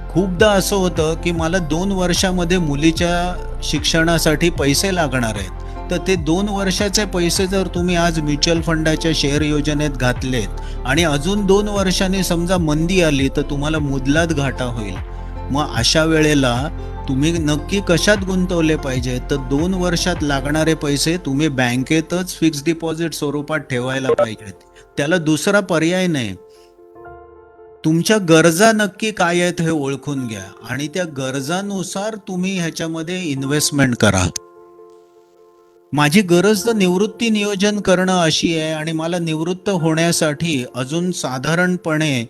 खूपदा असं होतं की मला 2 वर्षामध्ये मुलीच्या शिक्षणासाठी पैसे लागणार आहेत, तर ते 2 वर्षाचे पैसे जर तुम्ही आज म्युच्युअल फंडाच्या शेअर योजनेत घातलेत आणि अजून 2 वर्षांनी समजा मंदी आली तर तुम्हाला मुदलात घाटा होईल. मग अशा वेळेला तुम्ही नक्की कशात गुंतवले पाहिजे, तर 2 वर्षात लागणारे पैसे तुम्ही बँकेतच फिक्स्ड डिपॉझिट स्वरूपात ठेवायला पाहिजेत. त्याला दुसरा पर्याय नाही. तुमच्या गरजा नक्की काय आहेत हे ओळखून घ्या आणि त्या गरजानुसार तुम्ही ह्याच्यामध्ये इन्व्हेस्टमेंट करा. माझी गरज तर निवृत्ती नियोजन करणं अशी आहे आणि मला निवृत्त होण्यासाठी अजून साधारणपणे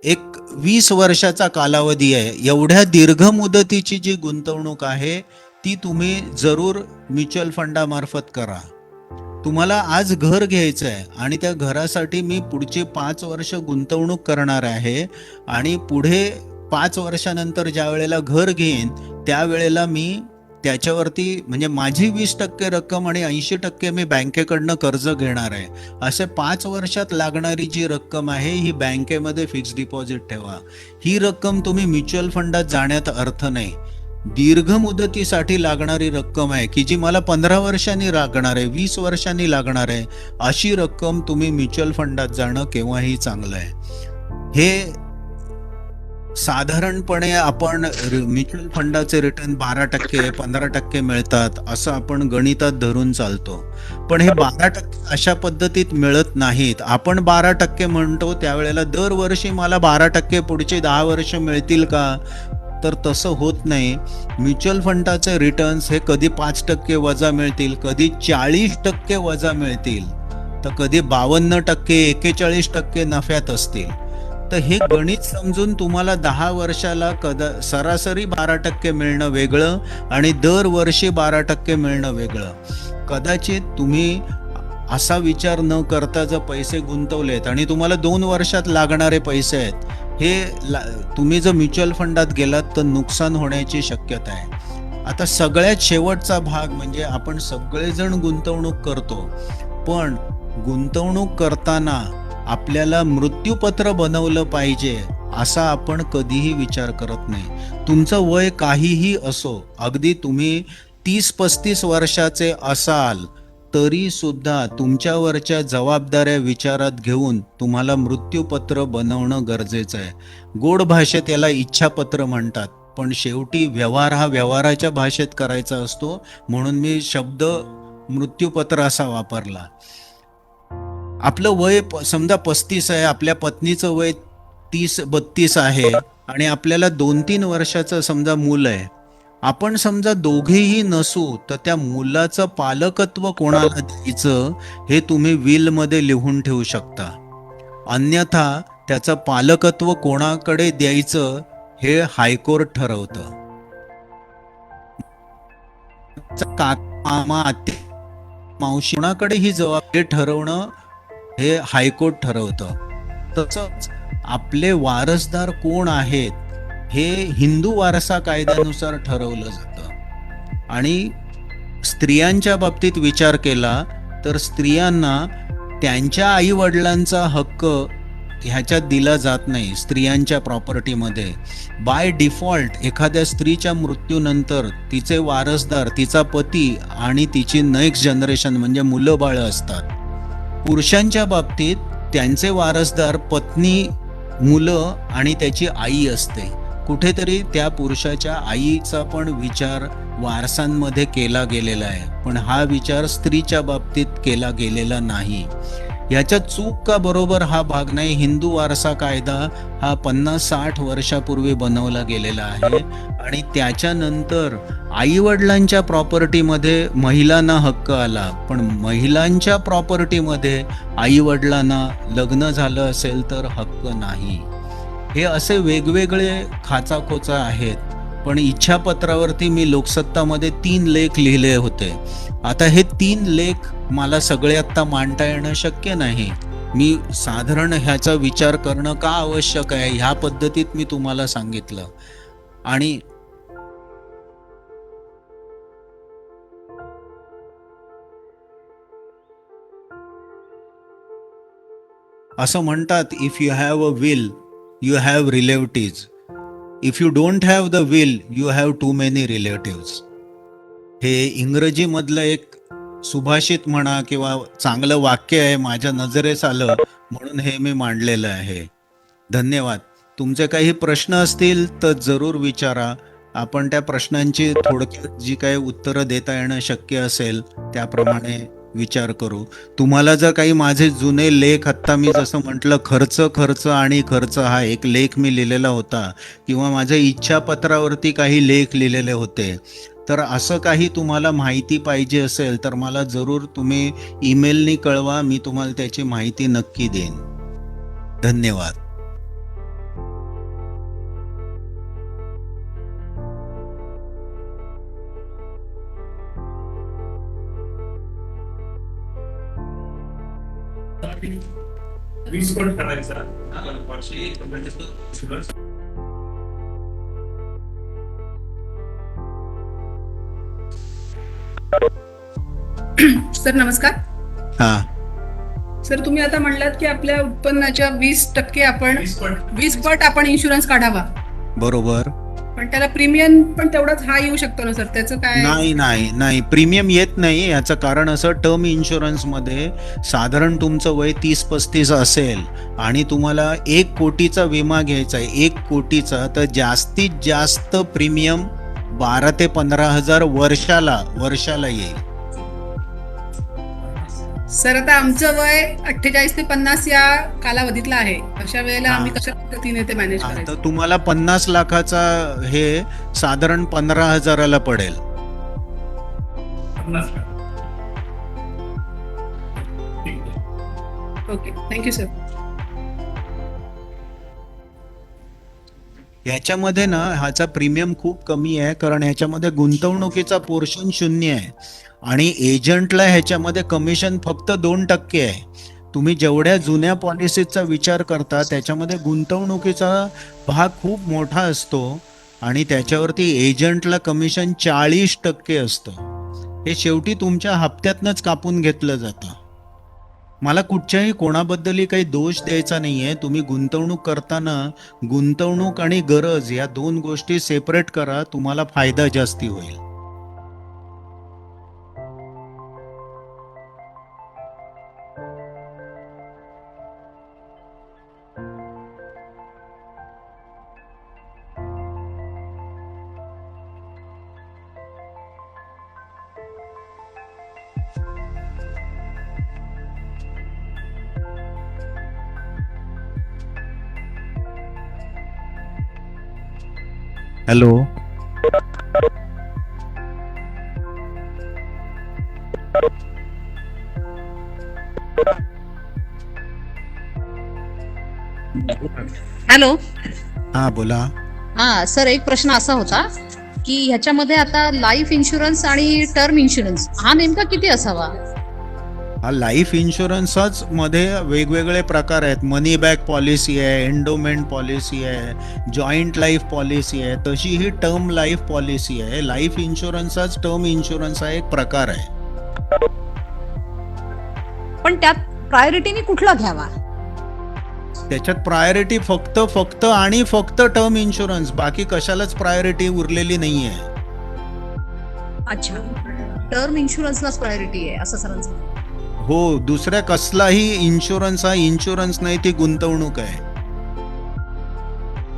एक 20 वर्षाचा कालावधी आहे. एवढ्या दीर्घ मुदतीची जी गुंतवणूक आहे ती तुम्ही जरूर म्युच्युअल फंडामार्फत करा. तुम्हाला आज घर घ्यायचं आहे आणि त्या घरासाठी मी पुढची 5 वर्ष गुंतवणूक करणार आहे आणि पुढे 5 वर्षानंतर ज्या वेळेला घर घेईन त्यावेळेला मी त्याच्यावरती म्हणजे माझी 20% रक्कम आणि 80% मी बँकेकडनं कर्ज घेणार आहे. असे 5 वर्षात लागणारी जी रक्कम आहे ही बँकेमध्ये फिक्स डिपॉझिट ठेवा. ही रक्कम तुम्ही म्युच्युअल फंडात जाण्यात अर्थ नाही. दीर्घ मुदतीसाठी लागणारी रक्कम आहे की जी मला 15 वर्षांनी लागणार आहे, 20 वर्षांनी लागणार आहे, अशी रक्कम तुम्ही म्युच्युअल फंडात जाणं केव्हाही चांगलं आहे. हे साधारणपणे आपण म्युच्युअल फंडाचे रिटर्न 12% 15% मिळतात असं आपण गणितात धरून चालतो. पण हे 12% अशा पद्धतीत मिळत नाहीत. आपण 12% म्हणतो त्यावेळेला दरवर्षी मला 12% पुढचे 10 वर्ष मिळतील का, तर तसं होत नाही. म्युच्युअल फंडाचे रिटर्न्स हे कधी 5% वजा मिळतील, कधी 40% वजा मिळतील, तर कधी 52% 41% नफ्यात असतील. तर हे गणित समजून तुम्हाला 10 वर्षाला सरासरी 12% मिळणं वेगळं आणि दरवर्षी 12% मिळणं वेगळं. कदाचित तुम्ही असा विचार न करता जर पैसे गुंतवलेत आणि तुम्हाला 2 वर्षात लागणारे पैसे आहेत, तुम्ही जर म्युच्युअल फंडात गेलात तर नुकसान होण्याची शक्यता आहे. आता सगळ्यात शेवटचा भाग म्हणजे आपण सगळेजण गुंतवणूक करतो, पण गुंतवणूक करताना आपल्याला मृत्यूपत्र बनवलं पाहिजे असा आपण कधीही विचार करत नाही. तुमचं वय काहीही असो, अगदी तुम्ही 30-35 वर्षाचे असाल तरी सुद्धा तुमच्यावरच्या जबाबदाऱ्या विचारात घेऊन तुम्हाला मृत्यूपत्र बनवणं गरजेचं आहे. गोड भाषेत याला इच्छापत्र म्हणतात, पण शेवटी व्यवहार हा व्यवहाराच्या भाषेत करायचा असतो, म्हणून मी शब्द मृत्यूपत्र असा वापरला. आपलं वय समजा 35 आहे, आपल्या पत्नीचं वय 30-32 आहे आणि आपल्याला 2-3 वर्षाचं समजा मूल आहे. आपण समजा दोघेही नसू तर त्या मुलाचं पालकत्व कोणाला द्यायचं हे तुम्ही विल मध्ये लिहून ठेवू शकता. अन्यथा त्याचं पालकत्व कोणाकडे द्यायचं हे हायकोर्ट ठरवतं. काका मामा आत्या मावशी कोणाकडे ही जबाबदारी ठरवणं हे हायकोर्ट ठरवतं. तसंच आपले वारसदार कोण आहेत हे हिंदू वारसा कायद्यानुसार ठरवलं जातं. आणि स्त्रियांच्या बाबतीत विचार केला तर स्त्रियांना त्यांच्या आई वडिलांचा हक्क ह्याच्यात दिला जात नाही. स्त्रियांच्या प्रॉपर्टीमध्ये बाय डिफॉल्ट एखाद्या स्त्रीच्या मृत्यूनंतर तिचे वारसदार तिचा पती आणि तिची नेक्स्ट जनरेशन म्हणजे मुलं बाळं असतात. पुरुषांच्या बाबतीत त्यांचे वारसदार पत्नी, मुलं आणि त्याची आई असते. कुठेतरी त्या पुरुषाच्या आईचा पण विचार वारसांमध्ये केला गेलेला आहे, पण हा विचार स्त्रीच्या बाबतीत केला गेलेला नाही. याच्यात चूक का बरोबर हा भाग नाही. हिंदू वारसा कायदा हा 50-60 वर्षापूर्वी बनवला गेलेला आहे आणि त्याच्यानंतर आई वडिलांच्या प्रॉपर्टीमध्ये महिलांना हक्क आला, पण महिलांच्या प्रॉपर्टीमध्ये आई वडिलांना लग्न झालं असेल तर हक्क नाही. हे असे वेगवेगळे खाचाखोचा आहेत. पण इच्छापत्रावरती मी लोकसत्तामध्ये 3 लेख लिहिले होते. आता हे 3 लेख मला सगळे आत्ता मांडता येणं शक्य नाही. मी साधारण ह्याचा विचार करणं का आवश्यक आहे ह्या पद्धतीत मी तुम्हाला सांगितलं. आणि असं म्हणतात, if you have a will you have relatives. If you don't have the will, you have too many relatives. हे इंग्रजी मधलं एक सुभाषित म्हणा किंवा चांगलं वाक्य आहे, माझ्या नजरेस आलं म्हणून हे मी मांडलेलं आहे. धन्यवाद. तुमचे काही प्रश्न असतील तर जरूर विचारा. आपण त्या प्रश्नांची थोडक्यात जी काही उत्तरं देता येणं शक्य असेल त्याप्रमाणे विचार करू. तुम्हाला जर काही माझे जुने लेख, आत्ता मी जसं म्हटलं खर्च खर्च आणि खर्च, हा एक लेख मी लिहिलेला होता, किंवा माझ्या इच्छापत्रावरती काही लेख लिहिलेले होते, तर असं काही तुम्हाला माहिती पाहिजे असेल तर मला जरूर तुम्ही ईमेलनी कळवा, मी तुम्हाला त्याची माहिती नक्की देईन. धन्यवाद. वीज पण करायचा. सर नमस्कार. हा, सर तुम्ही आता म्हणलात की आपल्या उत्पन्नाच्या 20% आपण 20 पट आपण इन्शुरन्स काढावा, बरोबर. पण त्याला प्रीमियम पण तेवढाच हा येऊ शकतो ना सर, त्याचं काय? नाही नाही नाही, प्रीमियम येत नाही. याचं कारण असं, टर्म इन्शुरन्समध्ये साधारण तुमचं वय 30-35 असेल आणि तुम्हाला 1 कोटीचा विमा घ्यायचा आहे, 1 कोटीचा, तर जास्तीत जास्त प्रीमियम 12 ते 15 हजार वर्षाला येईल. सर आता आमचं वय 48 ते 50 या कालावधीतला आहे, अशा वेळेला आम्ही कशा पद्धतीने ते मॅनेज आता करायचं? तुम्हाला 50 लाखाचा हे साधारण 15,000ला पडेल. Okay, thank you sir. ह्याच्यामध्ये ना ह्याचा प्रीमियम खूप कमी आहे, कारण ह्याच्यामध्ये गुंतवणुकीचा पोर्शन 0 आहे आणि एजंटला ह्याच्यामध्ये कमिशन फक्त 2% आहे. तुम्ही जेवढ्या जुन्या पॉलिसीचा विचार करता त्याच्यामध्ये गुंतवणुकीचा भाग खूप मोठा असतो आणि त्याच्यावरती एजंटला कमिशन 40% असतं. हे शेवटी तुमच्या हप्त्यातनंच कापून घेतलं जातं. मला कुठच्याही कोणाबद्दलही काही दोष द्यायचा नाहीये. तुम्ही गुंतवणूक करताना गुंतवणूक आणि गरज या 2 गोष्टी सेपरेट करा, तुम्हाला फायदा जास्ती होईल. Hello, hello. हा बोला. हा सर, एक प्रश्न असा होता की ह्याच्यामध्ये आता लाईफ इन्शुरन्स आणि टर्म इन्शुरन्स हा नेमका किती असावा? हा लाईफ इन्शुरन्सच मध्ये वेगवेगळे प्रकार आहेत. मनी बॅक पॉलिसी आहे, एंडोमेंट पॉलिसी आहे, जॉईंट लाईफ पॉलिसी आहे, तशी ही टर्म लाईफ पॉलिसी आहे. लाईफ इन्शुरन्सच टर्म इन्शुरन्स हा एक प्रकार आहे. पण त्यात प्रायोरिटीने कुठला घ्यावा? त्याच्यात प्रायोरिटी फक्त आणि फक्त टर्म इन्शुरन्स, बाकी कशालाच प्रायोरिटी उरलेली नाहीये. अच्छा, टर्म इन्शुरन्सलाच प्रायोरिटी आहे असं सरांचं म्हणणं. हो, दुसऱ्या कसलाही इन्शुरन्स हा इन्शुरन्स नाही, ती गुंतवणूक आहे.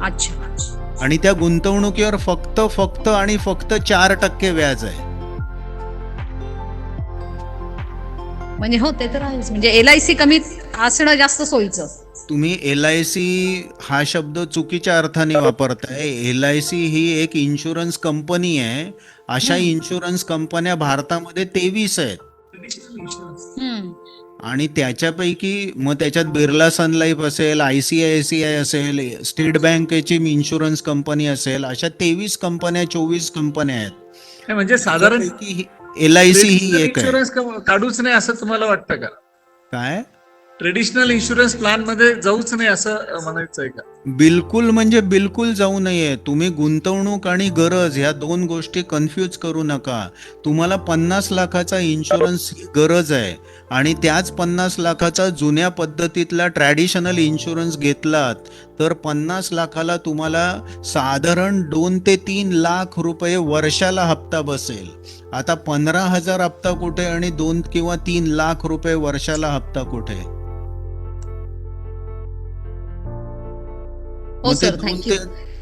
अच्छा, आणि त्या गुंतवणुकीवर फक्त आणि फक्त 4% व्याज आहे. म्हणजे हो, ते तर आहेच. म्हणजे LIC कमी असणं जास्त सोयीचं. तुम्ही LIC हा शब्द चुकीच्या अर्थाने वापरताय. LIC ही एक इन्शुरन्स कंपनी आहे. अशा इन्शुरन्स कंपन्या भारतामध्ये 23 आहेत. आणि त्याच्यापैकी मग त्याच्यात बिर्ला सन लाईफ असेल, ICICI असेल, स्टेट बँकेची इन्शुरन्स कंपनी असेल, अशा 23 कंपन्या 24 कंपन्या आहेत. काय म्हणजे साधारण LIC ही एक आहे. इन्शुरन्स काढूच नाही असं तुम्हाला वाटतं का? काय? ट्रेडिशनल इन्शुरन्स प्लॅन मध्ये जाऊच नाही असं म्हणायचं आहे का? बिलकुल, म्हणजे बिलकुल जाऊ नये. तुम्ही गुंतवणूक आणि गरज ह्या 2 गोष्टी कन्फ्यूज करू नका. तुम्हाला 50 लाखाचा इन्शुरन्स गरज आहे आणि त्याच 50 लाखाचा जुन्या पद्धतीतला ट्रॅडिशनल इन्शुरन्स घेतलात तर 50 लाखाला तुम्हाला साधारण 2 ते 3 लाख रुपये वर्षाला हप्ता बसेल. आता 15,000 हप्ता कुठे आणि 2 किंवा 3 लाख रुपये वर्षाला हप्ता कुठे? हो सर, थँक्यू.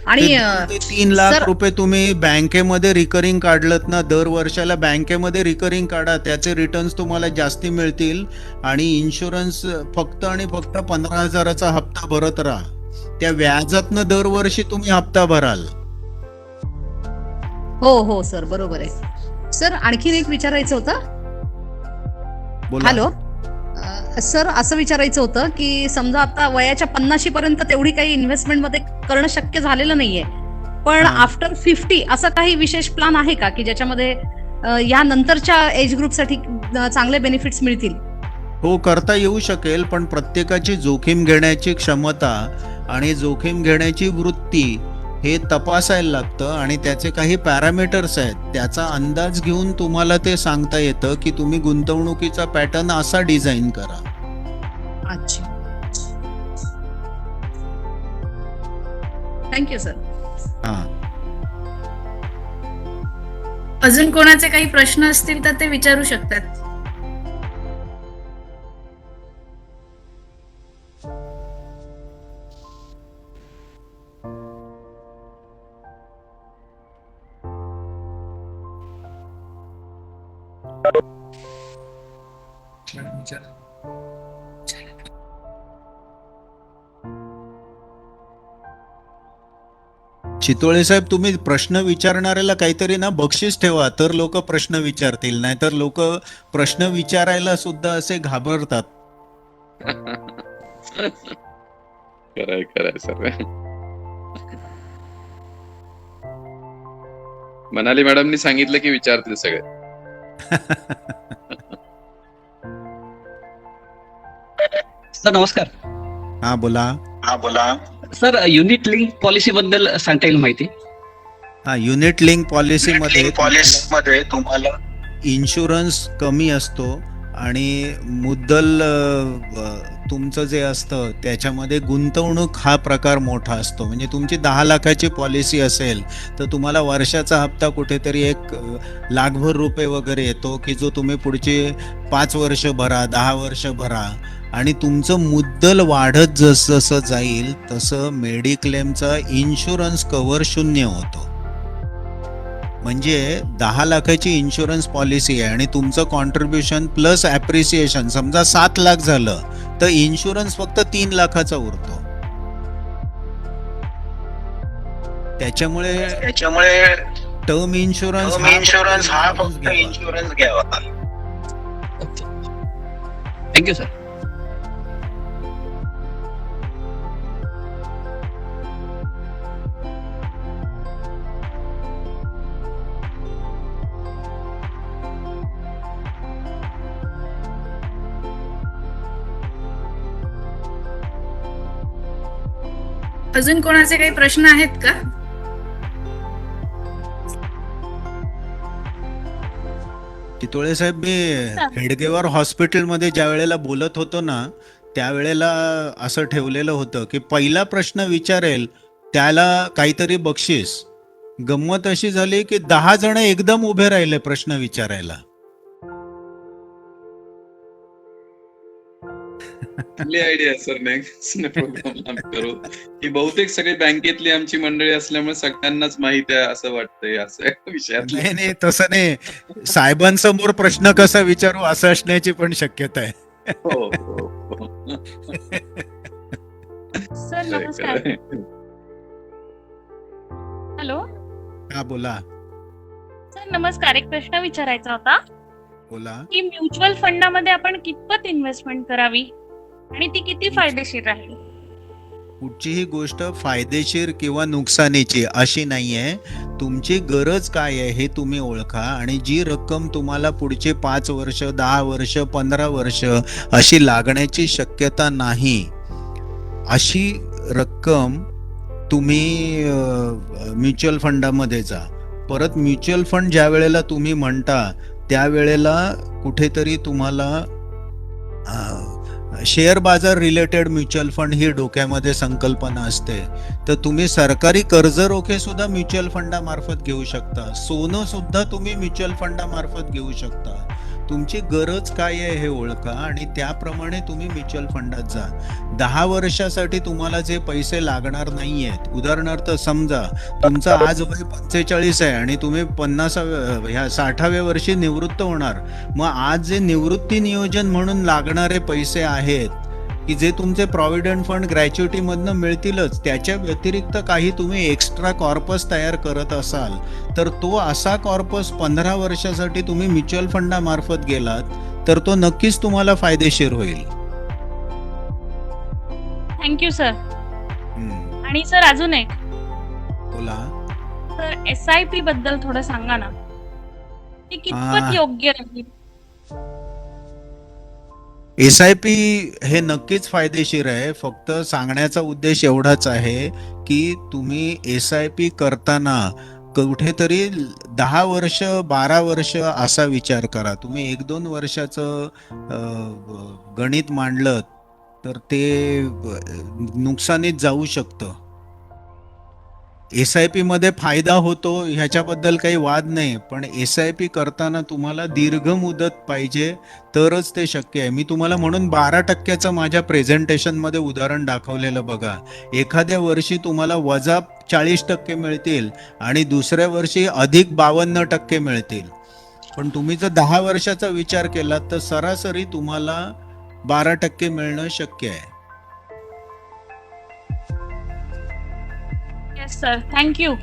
आणि ते 3 लाख सर रुपये तुम्ही बँकेमध्ये रिकरिंग काढलत ना, दर वर्षाला बँकेमध्ये रिकरिंग काढा, त्याचे रिटर्न्स तुम्हाला जास्ती मिळतील. आणि इन्शुरन्स फक्त आणि फक्त 15,000चा हप्ता भरत राहा, त्या व्याजातनं दरवर्षी तुम्ही हप्ता भराल. हो हो सर, बरोबर आहे. सर आणखीन एक विचारायचं होतं. बोला. हॅलो सर, असं विचारायचं होतं की समजा आता वयाच्या 50 पर्यंत तेवढी काही इन्व्हेस्टमेंट मध्ये करणं शक्य झालेलं नाहीये, पण हा. आफ्टर 50 असा काही विशेष प्लॅन आहे का की ज्याच्यामध्ये या नंतरच्या एज ग्रुपसाठी चांगले बेनिफिट्स मिळतील? हो, करता येऊ शकेल, पण प्रत्येकाची जोखीम घेण्याची क्षमता आणि जोखीम घेण्याची वृत्ती हे तपासायला लागतं, आणि त्याचे काही पॅरामीटर्स आहेत. त्याचा अंदाज घेऊन तुम्हाला ते सांगता येतं की तुम्ही गुंतवणुकीचा पॅटर्न असा डिझाईन करा. अच्छा, थँक्यू सर. हा. अजून कोणाचे काही प्रश्न असतील तर ते विचारू शकतात. चितोळे साहेब, तुम्ही प्रश्न विचारणाऱ्याला काहीतरी ना बक्षीस ठेवा, तर लोक प्रश्न विचारतील, नाहीतर लोक प्रश्न विचारायला सुद्धा असे घाबरतात. खरंय खरंय सर. मनाली मॅडमनी सांगितलं की विचारतील सगळे. सर नमस्कार. हा, बोला. सर युनिट लिंक पॉलिसी बद्दल सांगता येईल माहिती? हा, युनिट लिंक पॉलिसीमध्ये तुम्हाला इन्शुरन्स कमी असतो, आणि मुद्दल तुमचं जे असतं त्याच्यामध्ये गुंतवणूक हा प्रकार मोठा असतो. म्हणजे तुमची 10 लाखाची पॉलिसी असेल तर तुम्हाला वर्षाचा हप्ता कुठेतरी 1,00,000 रुपये वगैरे येतो, की जो तुम्ही पुढचे 5 वर्ष भरा, 10 वर्ष भरा, आणि तुमचं मुद्दल वाढत जसं जाईल तसं मेडिक्लेमचा इन्शुरन्स कव्हर 0 होतो. म्हणजे 10 लाखाची इन्शुरन्स पॉलिसी आहे आणि तुमचं कॉन्ट्रीब्युशन प्लस ॲप्रिसिएशन समजा 7 लाख झालं, तर इन्शुरन्स फक्त 3 लाखाचा उरतो. त्याच्यामुळे टर्म इन्शुरन्स हा फक्त इन्शुरन्स घ्यावा. Thank you sir. अजून कोणाचे काही प्रश्न आहेत का? चितोळे साहेब, मी हेडगेवार हॉस्पिटलमध्ये ज्या वेळेला बोलत होतो ना, त्यावेळेला असं ठेवलेलं होतं की पहिला प्रश्न विचारेल त्याला काहीतरी बक्षीस. गंमत अशी झाली की 10 जण एकदम उभे राहिले प्रश्न विचारायला. चांगली आयडिया सर. नेक्स्ट प्रोग्राम करू. ही बहुतेक सगळी बँकेतली आमची मंडळी असल्यामुळे सगळ्यांनाच माहिती आहे असं वाटतंय असं विषयात. नाही, तसं नाही. साहेबांसमोर प्रश्न कसा विचारू असं असण्याची पण शक्यता आहे. हो. सर नमस्कार. हॅलो हा, बोला. सर नमस्कार. एक प्रश्न विचारायचा होता बोला. की म्युच्युअल फंडामध्ये आपण कितपत इन्व्हेस्टमेंट करावी आणि ती किती फायदेशीर राहील? कुठचीही गोष्ट फायदेशीर किंवा नुकसानीची अशी नाहीये. तुमची गरज काय आहे हे तुम्ही ओळखा, आणि जी रक्कम तुम्हाला पुढचे 5 वर्ष, 10 वर्ष, 15 वर्ष अशी लागण्याची शक्यता नाही, अशी रक्कम तुम्ही म्युच्युअल फंडामध्ये जा. परत म्युच्युअल फंड ज्या वेळेला तुम्ही म्हणता त्यावेळेला कुठेतरी तुम्हाला शेअर बाजार रिलेटेड म्युच्युअल फंड ही डोक्यामध्ये संकल्पना असते. तर तुम्ही सरकारी कर्ज रोखे सुद्धा म्युच्युअल फंडामार्फत घेऊ शकता. सोनं सुद्धा तुम्ही म्युच्युअल फंडामार्फत घेऊ शकता. तुमची गरज काय आहे हे ओळखा आणि त्याप्रमाणे तुम्ही म्युच्युअल फंडात जा. 10 वर्षासाठी तुम्हाला जे पैसे लागणार नाही आहेत, उदाहरणार्थ समजा तुमचं आज वय 45 आहे आणि तुम्ही 60व्या वर्षी निवृत्त होणार. मग आज जे निवृत्ती नियोजन म्हणून लागणारे पैसे आहेत की जे तुमचे प्रॉव्हिडंट फंड ग्रॅच्युइटीमधनं मिळतीलच, त्याच्या व्यतिरिक्त काही तुम्ही एक्स्ट्रा कॉर्पस तयार करत असाल तर तो असा कॉर्पस 15 वर्षासाठी तुम्ही म्युच्युअल फंडामार्फत गेलात तर तो नक्कीच तुम्हाला फायदेशीर होईल. Thank you sir. हम्म, आणि सर अजून एक, बोला. सर SIP बद्दल थोडं सांगा ना, ती कितपत योग्य राहील? SIP हे नक्कीच फायदेशीर आहे. फक्त सांगण्याचा उद्देश एवढाच आहे की तुम्ही SIP करताना कुठेतरी 10 वर्ष 12 वर्ष असा विचार करा. तुम्ही 1-2 वर्षाचं गणित मांडलं तर ते नुकसानीत जाऊ शकतं. SIP मध्ये फायदा होतो ह्याच्याबद्दल काही वाद नाही, पण SIP करताना तुम्हाला दीर्घ मुदत पाहिजे तरच ते शक्य आहे. मी तुम्हाला म्हणून 12% माझ्या प्रेझेंटेशनमध्ये उदाहरण दाखवलेलं बघा. एखाद्या वर्षी तुम्हाला वजा 40% मिळतील आणि दुसऱ्या वर्षी अधिक 52% मिळतील. पण तुम्ही जर 10 वर्षाचा विचार केला तर सरासरी तुम्हाला 12% मिळणं शक्य आहे. Yes sir, thank you.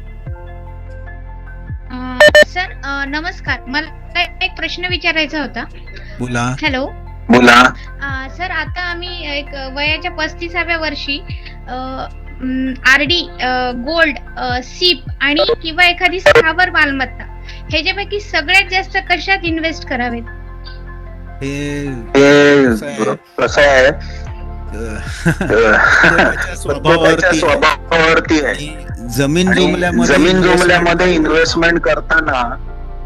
सर नमस्कार, मला एक प्रश्न विचारायचा होता. बोला. हॅलो. सर आता आम्ही एक वयाच्या 35व्या वर्षी RD, गोल्ड, SIP आणि किंवा एखादी स्थावर मालमत्ता ह्याच्यापैकी सगळ्यात जास्त कशात इन्व्हेस्ट करावेत? कसं आहे स्वभावावरती आहे. जमीन जुमल्यामध्ये इन्व्हेस्टमेंट करताना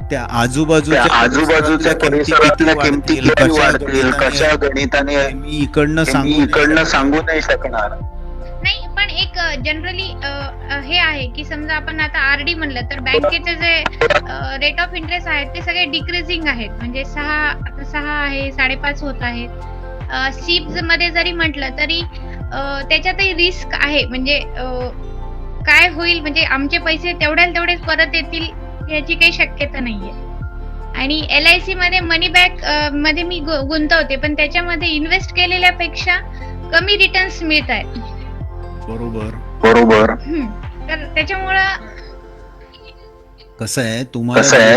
त्या आजूबाजूच्या परिसरातल्या किमती किती वाढतील, कशा गणिताने मी इकडनं सांगू नाही शकणार. नाही, पण एक जनरली हे आहे की समजा आपण आता RD म्हणलं तर बँकेचे जे रेट ऑफ इंटरेस्ट आहेत ते सगळे डिक्रीजिंग आहेत, म्हणजे 6 आहे, 5.5 होत आहेत. SIP मध्ये जरी म्हटलं तरी त्याच्यातही रिस्क आहे, म्हणजे काय होईल, म्हणजे आमचे पैसे तेवढेच परत येतील याची काही शक्यता नाहीये. आणि LIC मध्ये मनी बॅक मध्ये मी गुंतवते, पण त्याच्यामध्ये इन्व्हेस्ट केलेल्यापेक्षा कमी रिटर्न्स मिळत आहेत. बरोबर. तर त्याच्यामुळं कसं आहे,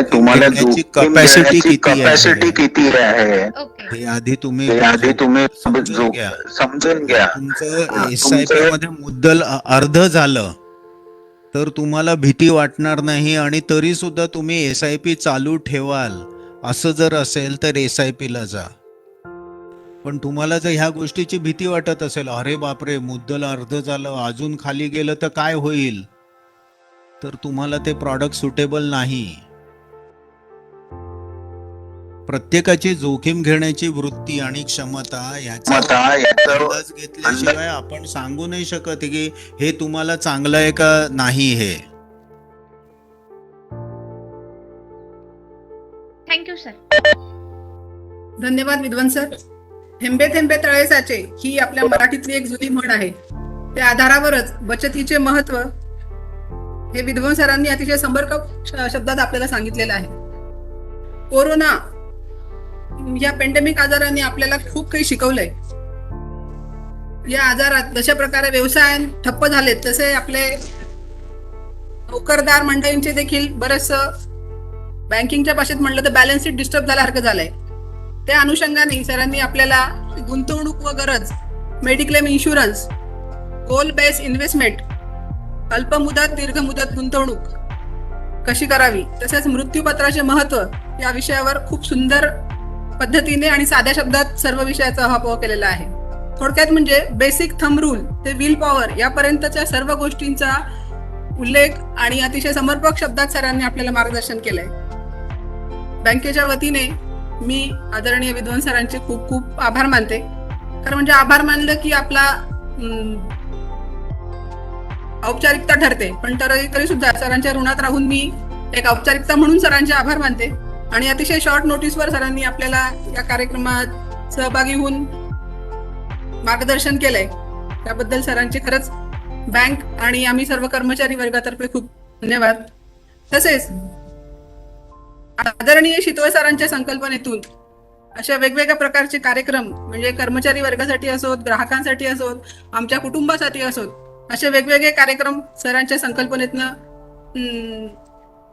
तुम्हाला कॅपॅसिटी किती आहे ओके. हे आधी तुम्ही समजून घ्या. तुमचं SIP मध्ये मुद्दल अर्ध झालं तर तुम्हाला भीती वाटणार नाही आणि तरी सुद्धा तुम्ही SIP चालू ठेवाल. असं जर असेल तर SIP ला जा. पण तुम्हाला जर ह्या गोष्टीची भीती वाटत असेल, अरे बापरे मुद्दल अर्ध झालं, अजून खाली गेलं तर काय होईल, तर तुम्हाला ते प्रॉडक्ट सुटेबल नाही. प्रत्येकाची जोखीम घेण्याची वृत्ती आणि क्षमता याचा अंदाज घेतल्याशिवाय आपण सांगू नाही शकत की हे तुम्हाला चांगलं आहे का नाही. हे थँक्यू सर. धन्यवाद विद्वान सर. थेंबे थेंबे तळे साचे ही आपल्या मराठीतली एक जुनी म्हण आहे. त्या आधारावरच बचतीचे महत्व हे विद्वान सरांनी अतिशय समर्पक शब्दात आपल्याला सांगितलेलं आहे. कोरोना या पेंडेमिक आजाराने आपल्याला खूप काही शिकवलंय. या आजारात जशा प्रकारे व्यवसाय ठप्प झालेत तसे आपले नोकरदार मंडळींचे देखील बरेच बँकिंगच्या भाषेत म्हणलं तर बॅलन्स शीट डिस्टर्ब झाल्यासारखं झालंय. त्या अनुषंगाने सरांनी आपल्याला गुंतवणूक व गरज, मेडिक्लेम इन्शुरन्स, गोल बेस इन्व्हेस्टमेंट, अल्पमुदत दीर्घ मुदत गुंतवणूक कशी करावी, तसेच मृत्यूपत्राचे महत्व या विषयावर खूप सुंदर पद्धतीने आणि साध्या शब्दात सर्व विषयाचा अहापोह केलेला आहे. थोडक्यात म्हणजे बेसिक थंब रूल ते विल पॉवर यापर्यंतच्या सर्व गोष्टींचा उल्लेख आणि अतिशय समर्पक शब्दात सरांनी आपल्याला मार्गदर्शन केलंय. बँकेच्या वतीने मी आदरणीय विद्वान सरांचे खूप खूप आभार मानते. कारण म्हणजे आभार मानलं की आपला औपचारिकता ठरते, पण तरी सुद्धा सरांच्या ऋणात राहून मी एक औपचारिकता म्हणून सरांचे आभार मानते. आणि अतिशय शॉर्ट नोटीसवर सरांनी आपल्याला या कार्यक्रमात सहभागी होऊन मार्गदर्शन केलंय, त्याबद्दल सरांचे खरंच बँक आणि आम्ही सर्व कर्मचारी वर्गातर्फे खूप धन्यवाद. तसेच आदरणीय शितोळे सरांच्या संकल्पनेतून अशा वेगवेगळ्या प्रकारचे कार्यक्रम म्हणजे कर्मचारी वर्गासाठी असोत, ग्राहकांसाठी असोत, आमच्या कुटुंबासाठी असोत, असे वेगवेगळे कार्यक्रम सरांच्या संकल्पनेतनं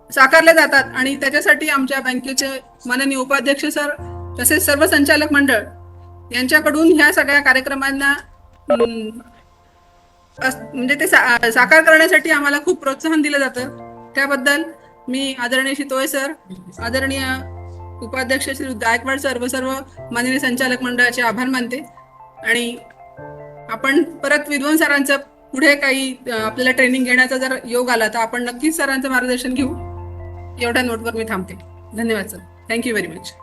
साकारले जातात आणि त्याच्यासाठी आमच्या बँकेचे माननीय उपाध्यक्ष सर तसेच सर्व संचालक मंडळ यांच्याकडून ह्या सगळ्या कार्यक्रमांना म्हणजे ते साकार करण्यासाठी आम्हाला खूप प्रोत्साहन दिलं जातं. त्याबद्दल मी आदरणीय शितोळे सर, आदरणीय उपाध्यक्ष श्री गायकवाड सर व सर्व माननीय संचालक मंडळाचे आभार मानते. आणि आपण परत विद्वान सरांचं पुढे काही आपल्याला ट्रेनिंग घेण्याचा जर योग आला तर आपण नक्कीच सरांचं मार्गदर्शन घेऊ. एवढ्या नोटवर मी थांबते. धन्यवाद सर. Thank you very much.